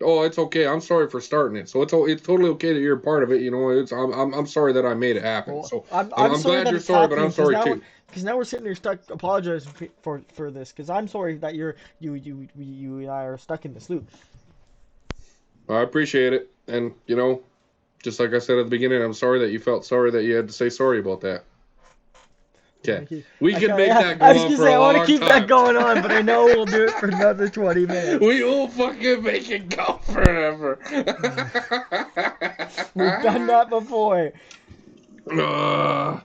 Oh, it's okay. I'm sorry for starting it. So it's totally okay that you're a part of it. I'm sorry that I made it happen. Well, so I'm glad you're sorry, but I'm sorry too. Because now we're sitting here stuck apologizing for this. Because I'm sorry that you and I are stuck in this loop. I appreciate it, and just like I said at the beginning, I'm sorry that you felt sorry that you had to say sorry about that. Okay, we can make that go on for a long time. I want to keep that going on, but I know we'll do it for another 20 minutes. We will fucking make it go forever. We've done that before. No,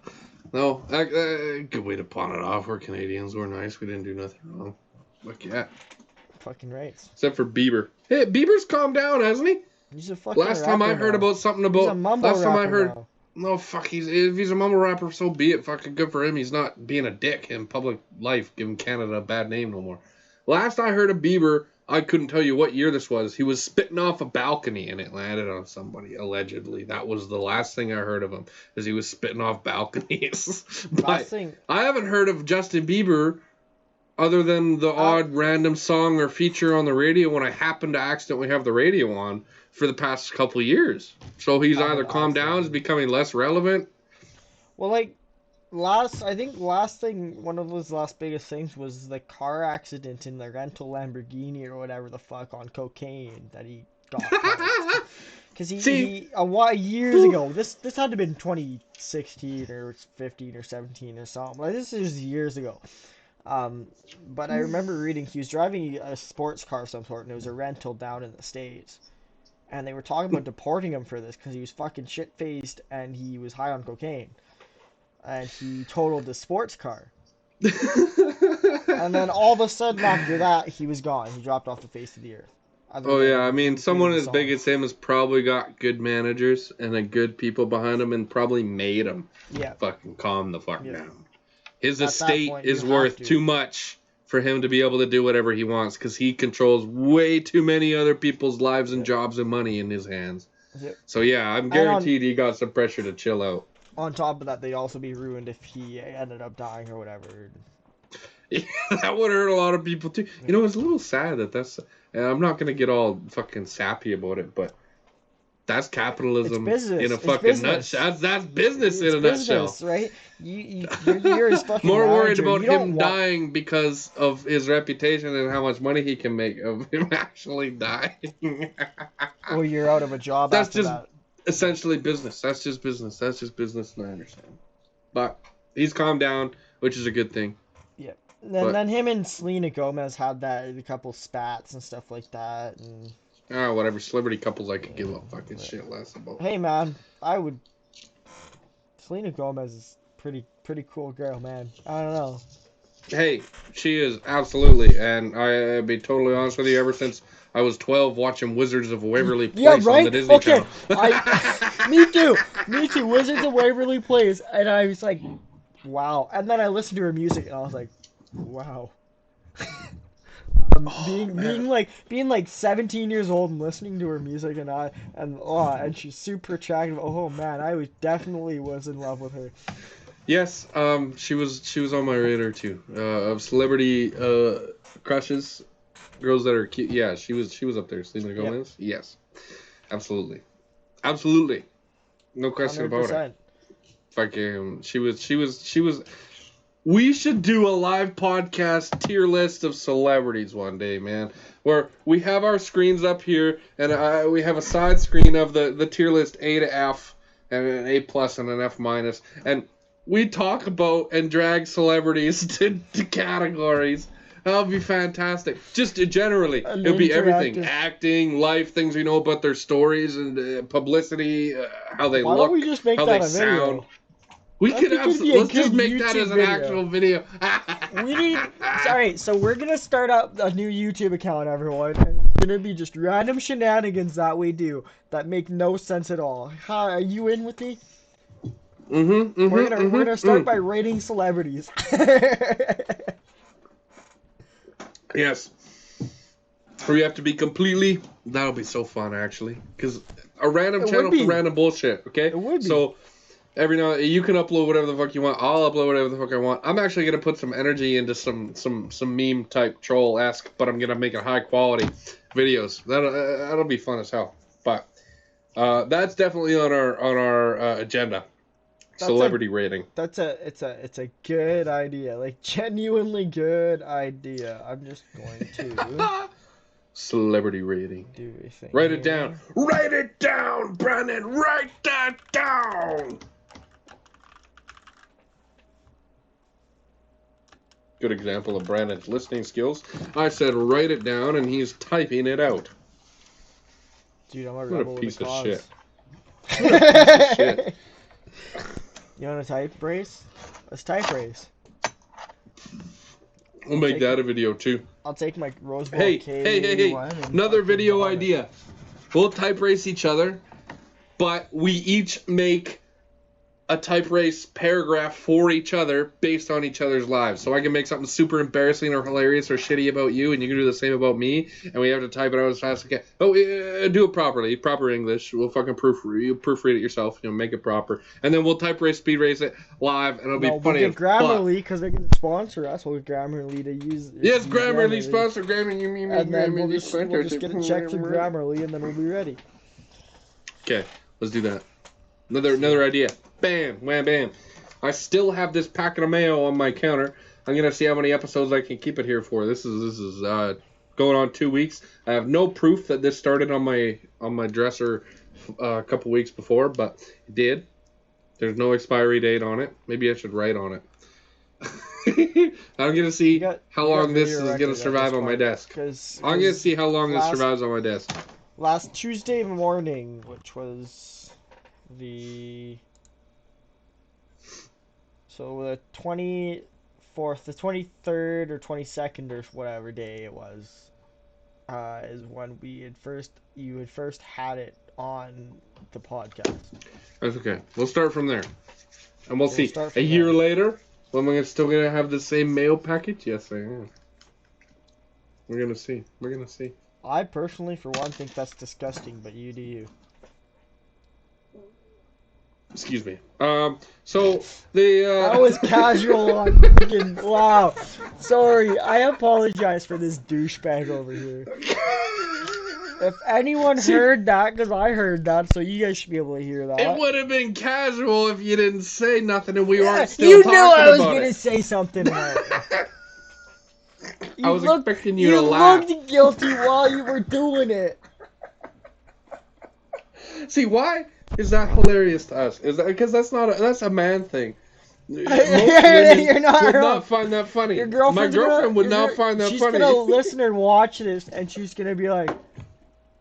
good way to pawn it off. We're Canadians. We're nice. We didn't do nothing wrong. Fuck yeah. Fucking right. Except for Bieber. Hey, Bieber's calmed down, hasn't he? He's a fucking Last time I heard about something about. He's a mumble last time I rapper heard. now. No, fuck. If he's a mumble rapper, so be it. Fucking good for him. He's not being a dick in public life, giving Canada a bad name no more. Last I heard of Bieber, I couldn't tell you what year this was. He was spitting off a balcony and it landed on somebody, allegedly. That was the last thing I heard of him, is he was spitting off balconies. But I haven't heard of Justin Bieber other than the odd random song or feature on the radio when I happen to accidentally have the radio on for the past couple of years. So he's either calmed down, is becoming less relevant. Well, like, last thing, one of his last biggest things was the car accident in the rental Lamborghini or whatever the fuck on cocaine that he golf carts. Because See? he a while years ago, this had to have been 2016 or 15 or 17 or something. Like this is years ago. But I remember reading he was driving a sports car of some sort, and it was a rental down in the States. And they were talking about deporting him for this because he was fucking shit-faced and he was high on cocaine. And he totaled the sports car. And then all of a sudden after that, he was gone. He dropped off the face of the earth. Oh yeah, I mean, someone as big as him has probably got good managers and a good people behind him, and probably made him fucking calm the fuck down. His estate is worth too much for him to be able to do whatever he wants, because he controls way too many other people's lives and jobs and money in his hands. So yeah, I'm guaranteed he got some pressure to chill out. On top of that, they'd also be ruined if he ended up dying or whatever. Yeah, that would hurt a lot of people too. You know, it's a little sad that that's... And I'm not gonna get all fucking sappy about it, but that's capitalism in a fucking nutshell. That's business in a nutshell, right? You're his fucking more worried manager. about him dying because of his reputation and how much money he can make of him actually dying. Or you're out of a job. That's after just that. Essentially business. That's just business. And I understand. But he's calmed down, which is a good thing. Yeah. And then him and Selena Gomez had a couple spats and stuff like that, and whatever. Celebrity couples I could give a fucking shit less about. Hey man, Selena Gomez is pretty cool girl, man. I don't know. Hey, she is, absolutely, and I'll be totally honest with you, ever since I was 12 watching Wizards of Waverly Place on the Disney Channel. Me too, Wizards of Waverly Place, and I was like, wow. And then I listened to her music, and I was like, wow. Being like 17 years old and listening to her music, and she's super attractive. Oh man, I definitely was in love with her. Yes, she was on my radar too. Of celebrity crushes, girls that are cute. Yeah, she was up there. Selena Gomez. Yep. Yes, absolutely, no question 100%. About it. Fucking, she was. We should do a live podcast tier list of celebrities one day, man. Where we have our screens up here, and we have a side screen of the tier list A to F, and an A plus and an F minus, and we talk about and drag celebrities to categories. That'll be fantastic. Just generally, it'll be everything: acting, life, things we know about their stories, and publicity, how they look, don't we just make how that they a video? sound. We could let's just make YouTube that as an actual video. Alright, so we're gonna start up a new YouTube account, everyone. And it's gonna be just random shenanigans that we do that make no sense at all. Are you in with me? We're gonna start by rating celebrities. Yes. We have to be completely... That'll be so fun, actually. Because a random channel for random bullshit, okay? It would be. So... Every now you can upload whatever the fuck you want. I'll upload whatever the fuck I want. I'm actually gonna put some energy into some meme type troll-esque, but I'm gonna make it high quality videos. That'll be fun as hell. But that's definitely on our agenda. Celebrity rating. It's a good idea. Like genuinely good idea. I'm just going to celebrity rating. Do a thing. Write it down. Write it down, Brennan. Write that down. Good example of Brandon's listening skills. I said write it down, and he's typing it out. Dude, I'm a what rebel a piece with of a shit. cause. What a piece of shit. You want a type race? Let's type race. We'll make that a video too. I'll take my Rose Bowl Hey. Another video idea. We'll type race each other, but we each make a type race paragraph for each other based on each other's lives. So I can make something super embarrassing or hilarious or shitty about you, and you can do the same about me, and we have to type it out as fast as we can. Oh, do it properly, proper English. We'll fucking proofread it yourself, make it proper, and then we'll type race, speed race it live, and it'll be funny. We'll get Grammarly because they can sponsor us. We'll get Grammarly to use. Yes, Grammarly sponsor Grammarly. And then we'll just get a check from Grammarly, and then we'll be ready. Okay, let's do that. Another idea. Bam, wham, bam. I still have this packet of mayo on my counter. I'm gonna see how many episodes I can keep it here for. This is going on 2 weeks. I have no proof that this started on my dresser a couple weeks before, but it did. There's no expiry date on it. Maybe I should write on it. I'm gonna see how long this is gonna survive on my desk. I'm gonna see how long this survives on my desk. Last Tuesday morning, which was the 24th, the 23rd or 22nd or whatever day it was, is when you had first had it on the podcast. That's okay. We'll start from there, and we'll see. A year later, am I still gonna have the same mail package? Yes, I am. We're gonna see. I personally, for one, think that's disgusting, but you do you. Excuse me. So the That was casual on freaking. Wow. Sorry, I apologize for this douchebag over here. If anyone heard that, because I heard that, so you guys should be able to hear that. It would have been casual if you didn't say nothing and we weren't still talking about it. You knew I was going to say something about it. I was expecting you to laugh. You looked guilty while you were doing it. See, why is that hilarious to us? Is that because that's a man thing? You're not would wrong. not find that funny. My girlfriend would not find that funny. She's gonna listen and watch this, and she's gonna be like,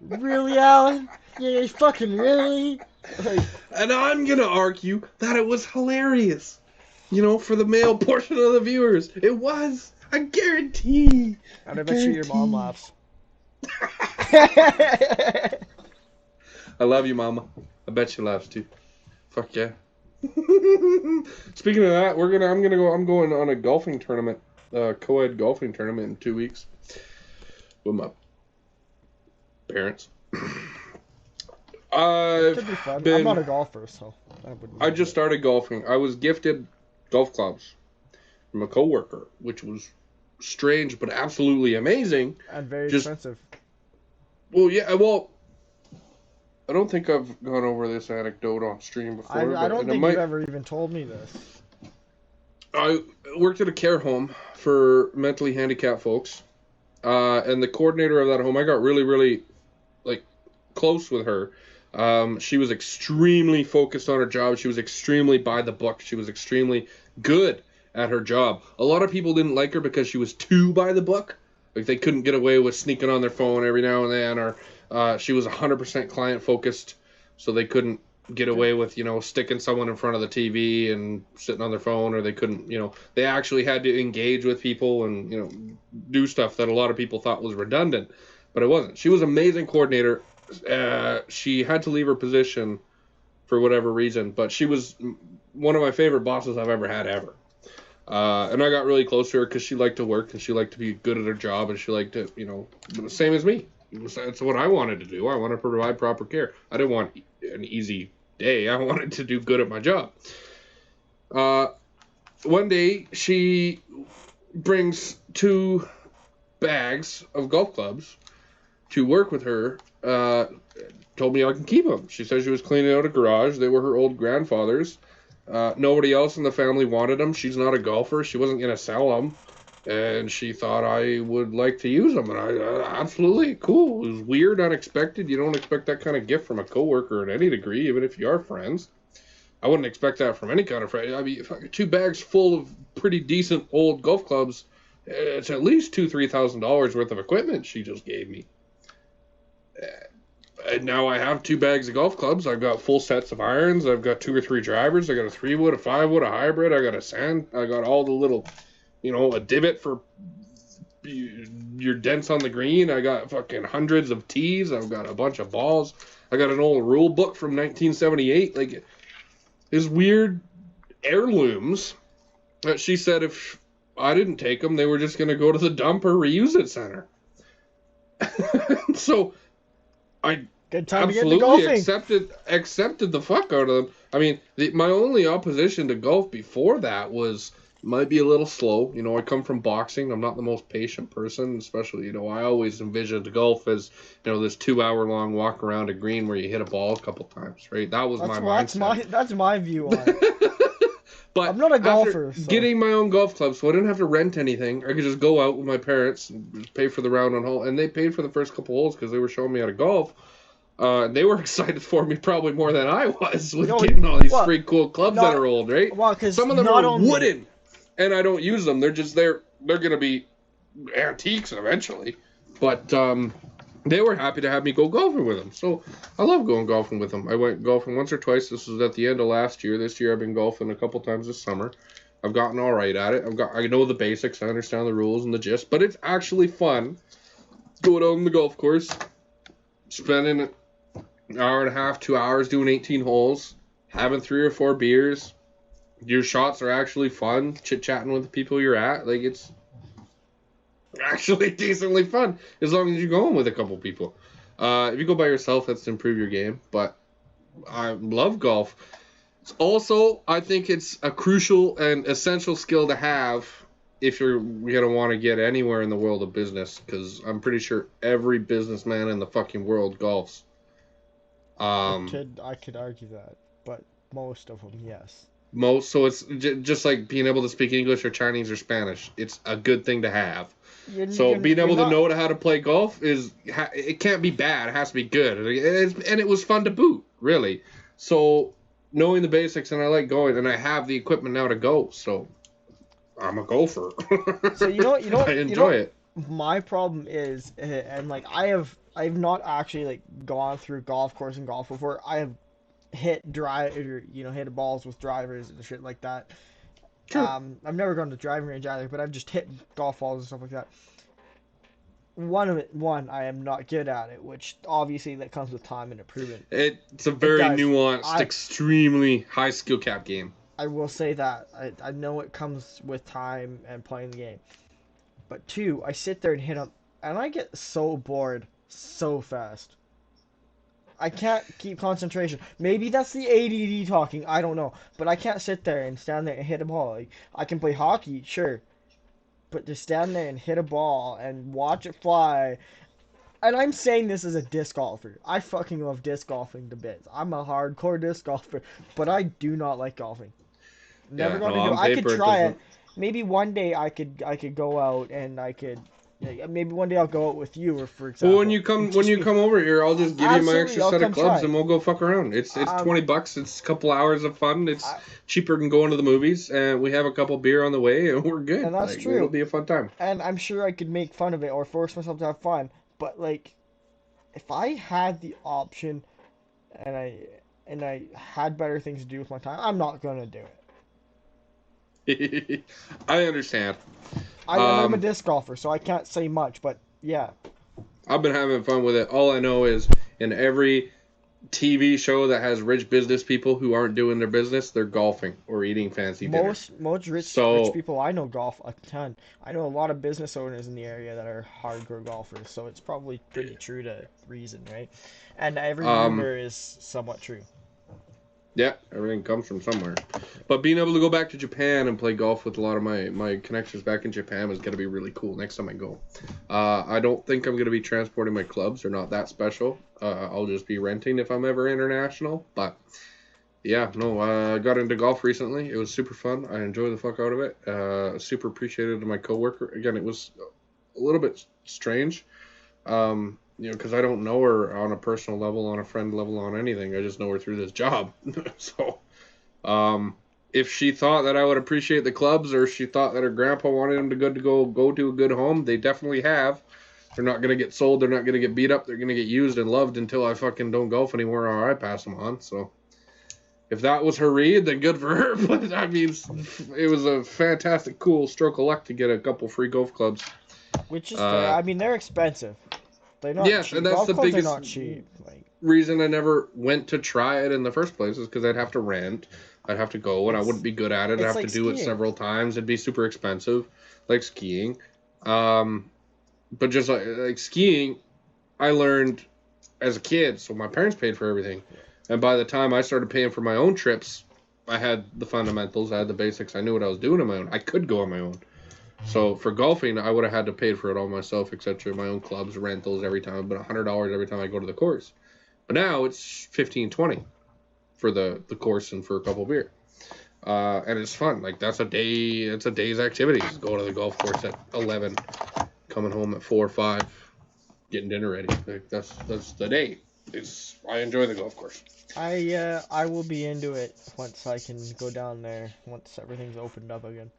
"Really, Alan? Yeah, fucking really?" Like, and I'm gonna argue that it was hilarious. You know, for the male portion of the viewers, it was. I guarantee. And I bet you your mom laughs. I love you, Mama. I bet she laughs too. Fuck yeah. Speaking of that, I'm going on a golfing tournament, co-ed golfing tournament in 2 weeks with my parents. Could be fun. I'm not a golfer, so I just started golfing. I was gifted golf clubs from a coworker, which was strange but absolutely amazing. And very expensive. Well, yeah, I don't think I've gone over this anecdote on stream before. I don't think you've ever even told me this. I worked at a care home for mentally handicapped folks, and the coordinator of that home, I got really, really close with her. She was extremely focused on her job. She was extremely by the book. She was extremely good at her job. A lot of people didn't like her because she was too by the book. Like, they couldn't get away with sneaking on their phone every now and then, or she was 100% client focused, so they couldn't get away with, sticking someone in front of the TV and sitting on their phone, or they couldn't, they actually had to engage with people and, do stuff that a lot of people thought was redundant, but it wasn't. She was an amazing coordinator. She had to leave her position for whatever reason, but she was one of my favorite bosses I've ever had ever. And I got really close to her because she liked to work and she liked to be good at her job, and she liked to, same as me. That's what I wanted to do. I wanted to provide proper care. I didn't want an easy day. I wanted to do good at my job. One day, she brings 2 bags of golf clubs to work with her. Told me I can keep them. She said she was cleaning out a garage. They were her old grandfather's. Nobody else in the family wanted them. She's not a golfer. She wasn't going to sell them. And she thought I would like to use them. And I absolutely, cool. It was weird, unexpected. You don't expect that kind of gift from a coworker in any degree, even if you are friends. I wouldn't expect that from any kind of friend. I mean, 2 bags full of pretty decent old golf clubs, it's at least $2,000-$3,000 worth of equipment she just gave me. And now I have 2 bags of golf clubs. I've got full sets of irons. I've got 2 or 3 drivers. I got a 3-wood, a 5-wood, a hybrid. I got a sand. I got all the little, a divot for your dents on the green. I got fucking hundreds of tees. I've got a bunch of balls. I got an old rule book from 1978. Like, these weird heirlooms that she said if I didn't take them, they were just going to go to the dump or reuse it center. So I absolutely accepted the fuck out of them. I mean, my only opposition to golf before that was might be a little slow. I come from boxing. I'm not the most patient person, especially, I always envisioned golf as, this 2-hour-long walk around a green where you hit a ball a couple times, right? That was my mindset. That's my view on it. But I'm not a after golfer, so. getting my own golf club, so I didn't have to rent anything. I could just go out with my parents and pay for the round on hole. And they paid for the first couple holes because they were showing me how to golf. They were excited for me probably more than I was with getting all these free cool clubs that are old, right? Well, because some of them are wooden, and I don't use them. They're just they're gonna be antiques eventually. But they were happy to have me go golfing with them. So I love going golfing with them. I went golfing once or twice. This was at the end of last year. This year I've been golfing a couple times this summer. I've gotten all right at it. I know the basics. I understand the rules and the gist. But it's actually fun going out on the golf course, spending an hour and a half, 2 hours doing 18 holes, having 3 or 4 beers. Your shots are actually fun, chit-chatting with the people you're at. Like, it's actually decently fun as long as you go in with a couple people. If you go by yourself, that's to improve your game. But I love golf. It's also, I think it's a crucial and essential skill to have if you're going to want to get anywhere in the world of business, because I'm pretty sure every businessman in the fucking world golfs. I could argue that, but most of them, yes. So it's just like being able to speak English or Chinese or Spanish. It's a good thing to have. Being able to know how to play golf it can't be bad. It has to be good, and it was fun to boot, really. So knowing the basics, and I like going, and I have the equipment now to go. So I'm a golfer. So I enjoy it. My problem is, and like I've not actually like gone through golf course and golf before. I have hit hit balls with drivers and shit like that. Sure. I've never gone to driving range either, but I've just hit golf balls and stuff like that. One, I am not good at it, which obviously that comes with time and improvement. It's a very nuanced, extremely high skill cap game. I will say that. I know it comes with time and playing the game. But 2, I sit there and hit them, and I get so bored so fast. I can't keep concentration. Maybe that's the ADD talking, I don't know. But I can't sit there and stand there and hit a ball. Like, I can play hockey, sure. But to stand there and hit a ball and watch it fly. And I'm saying this as a disc golfer. I fucking love disc golfing to bits. I'm a hardcore disc golfer, but I do not like golfing. Never gonna do it. I could try it. Maybe one day I could go out and I could. Maybe one day I'll go out with you, or for example. Well, when you come over here, I'll just give you my extra set of clubs and we'll go fuck around. It's $20. It's a couple hours of fun. It's cheaper than going to the movies, and we have a couple beer on the way, and we're good. And that's true. It'll be a fun time. And I'm sure I could make fun of it or force myself to have fun. But like, if I had the option, and I had better things to do with my time, I'm not gonna do it. I understand. I'm a disc golfer, so I can't say much, but yeah. I've been having fun with it. All I know is in every TV show that has rich business people who aren't doing their business, they're golfing or eating fancy dinner. Most rich people I know golf a ton. I know a lot of business owners in the area that are hardcore golfers, so it's probably pretty true to reason, right? And every rumor is somewhat true. Yeah, everything comes from somewhere. But being able to go back to Japan and play golf with a lot of my connections back in Japan is going to be really cool next time I go. I don't think I'm going to be transporting my clubs. They're not that special. I'll just be renting if I'm ever international. But, yeah, no, I got into golf recently. It was super fun. I enjoyed the fuck out of it. Super appreciated my coworker. Again, it was a little bit strange. Because I don't know her on a personal level, on a friend level, on anything. I just know her through this job. So, if she thought that I would appreciate the clubs, or she thought that her grandpa wanted him to go to a good home, they definitely have. They're not going to get sold. They're not going to get beat up. They're going to get used and loved until I fucking don't golf anymore or I pass them on. So, if that was her read, then good for her. But, I mean, it was a fantastic, cool stroke of luck to get a couple free golf clubs. Which is fair. I mean, they're expensive. They're not cheap. And that's the biggest not cheap. reason I never went to try it in the first place is because I'd have to rent, I'd have to go, and I wouldn't be good at it. I'd have to do it several times. It'd be super expensive, like skiing. But just like skiing, I learned as a kid, so my parents paid for everything. And by the time I started paying for my own trips, I had the fundamentals, I had the basics, I knew what I was doing on my own. I could go on my own. So for golfing, I would have had to pay for it all myself, etc. My own clubs, rentals every time, but $100 every time I go to the course. But now it's $15, $20 for the course and for a couple beer. And it's fun. Like that's a day. It's a day's activities. Go to the golf course at 11, coming home at 4 or 5, getting dinner ready. Like that's the day. I enjoy the golf course. I will be into it once I can go down there. Once everything's opened up again,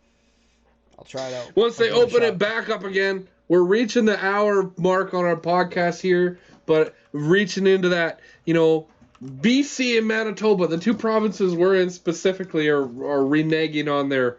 I'll try it out. Once they open it back up again, we're reaching the hour mark on our podcast here, but reaching into that, BC and Manitoba, the two provinces we're in specifically, are reneging on their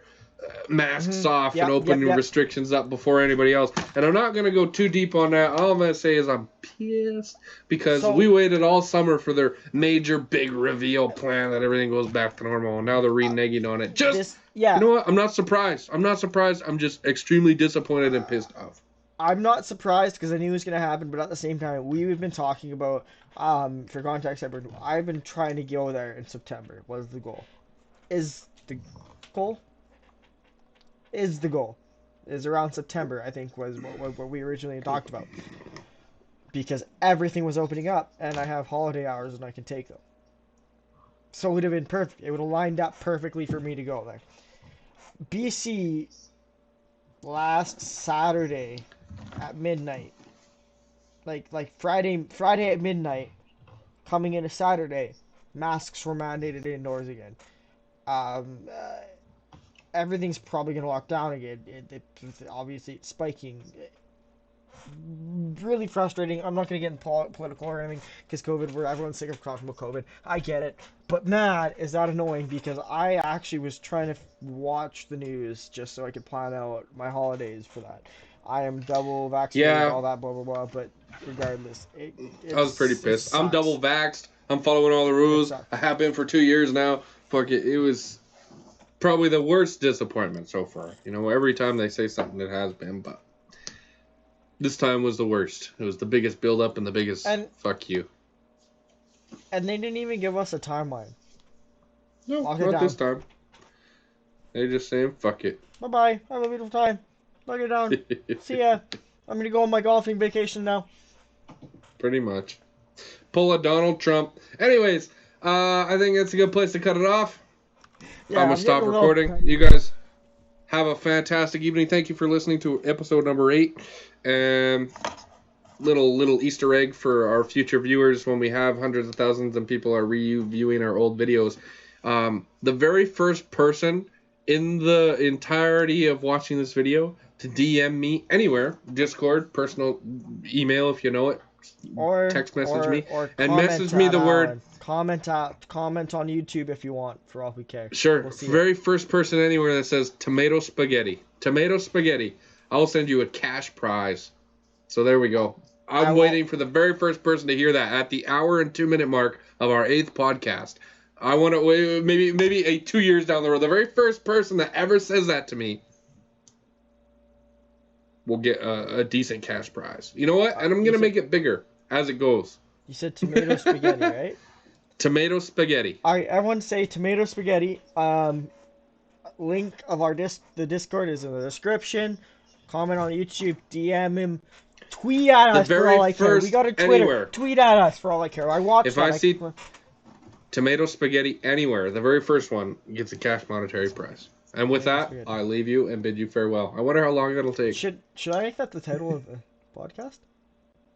masks off and opening restrictions up before anybody else. And I'm not going to go too deep on that. All I'm going to say is I'm pissed because we waited all summer for their major big reveal plan that everything goes back to normal. And now they're reneging on it. You know what? I'm not surprised. I'm just extremely disappointed and pissed off. I'm not surprised because I knew it was going to happen, but at the same time, we've been talking about, for context, I've been trying to go there in September. What is the goal? Is around September, I think, was what we originally talked about. Because everything was opening up, and I have holiday hours, and I can take them. So it would have been perfect. It would have lined up perfectly for me to go there. BC, last Saturday at midnight, like Friday at midnight, coming into Saturday, masks were mandated indoors again. Everything's probably going to lock down again. Obviously, it's spiking. Really frustrating. I'm not going to get in political or anything because COVID, where everyone's sick of talking about COVID. I get it. But man, is that annoying because I actually was trying to watch the news just so I could plan out my holidays for that. I am double vaccinated, all that, blah, blah, blah. But regardless, I was pretty pissed. I'm double vaxxed. I'm following all the rules. I have been for 2 years now. Fuck it. It was probably the worst disappointment so far. Every time they say something, it has been, but this time was the worst. It was the biggest build-up and the biggest fuck you. And they didn't even give us a timeline. No, not this time. They just saying, fuck it. Bye-bye. Have a beautiful time. Lock it down. See ya. I'm going to go on my golfing vacation now. Pretty much. Pull a Donald Trump. Anyways, I think that's a good place to cut it off. I'm going to stop recording. You guys have a fantastic evening. Thank you for listening to episode number 8. And little Easter egg for our future viewers when we have hundreds of thousands and people are reviewing our old videos. The very first person in the entirety of watching this video to DM me anywhere, Discord, personal email if you know it, or text message me, and message me the word. Comment on YouTube if you want, for all we care. Sure. Very first person anywhere that says tomato spaghetti, I'll send you a cash prize. So there we go. I'm waiting for the very first person to hear that at the hour and 2 minute mark of our 8th podcast. I want to maybe 2 years down the road. The very first person that ever says that to me will get a decent cash prize. You know what? And I'm going to make it bigger as it goes. You said tomato spaghetti, right? Tomato spaghetti. All right, everyone say tomato spaghetti. Link of the Discord is in the description. Comment on YouTube. DM him. Tweet at us for all I care. We got a Twitter. Anywhere. Tweet at us for all I care. If I see tomato spaghetti anywhere, the very first one gets a cash monetary prize. And with that, I leave you and bid you farewell. I wonder how long it'll take. Should I make that the title of the podcast?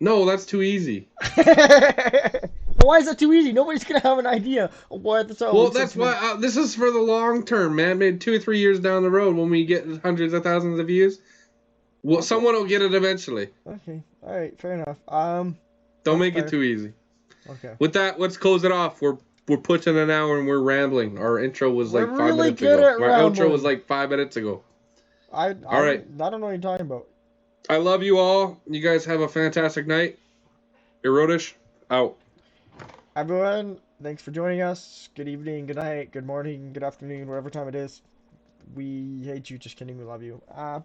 No, that's too easy. Why is that too easy? Nobody's going to have an idea of what the title is. Well, that's why this is for the long term, man. Maybe 2 or 3 years down the road when we get hundreds of thousands of views. Well, someone will get it eventually. Okay. All right. Fair enough. Don't make it too easy. Okay. With that, let's close it off. We're pushing an hour and we're rambling. Our intro was like 5 minutes ago. Our outro was like 5 minutes ago. All right. I don't know what you're talking about. I love you all. You guys have a fantastic night. Erodish, out. Everyone, thanks for joining us. Good evening, good night, good morning, good afternoon, whatever time it is. We hate you. Just kidding. We love you. Bye.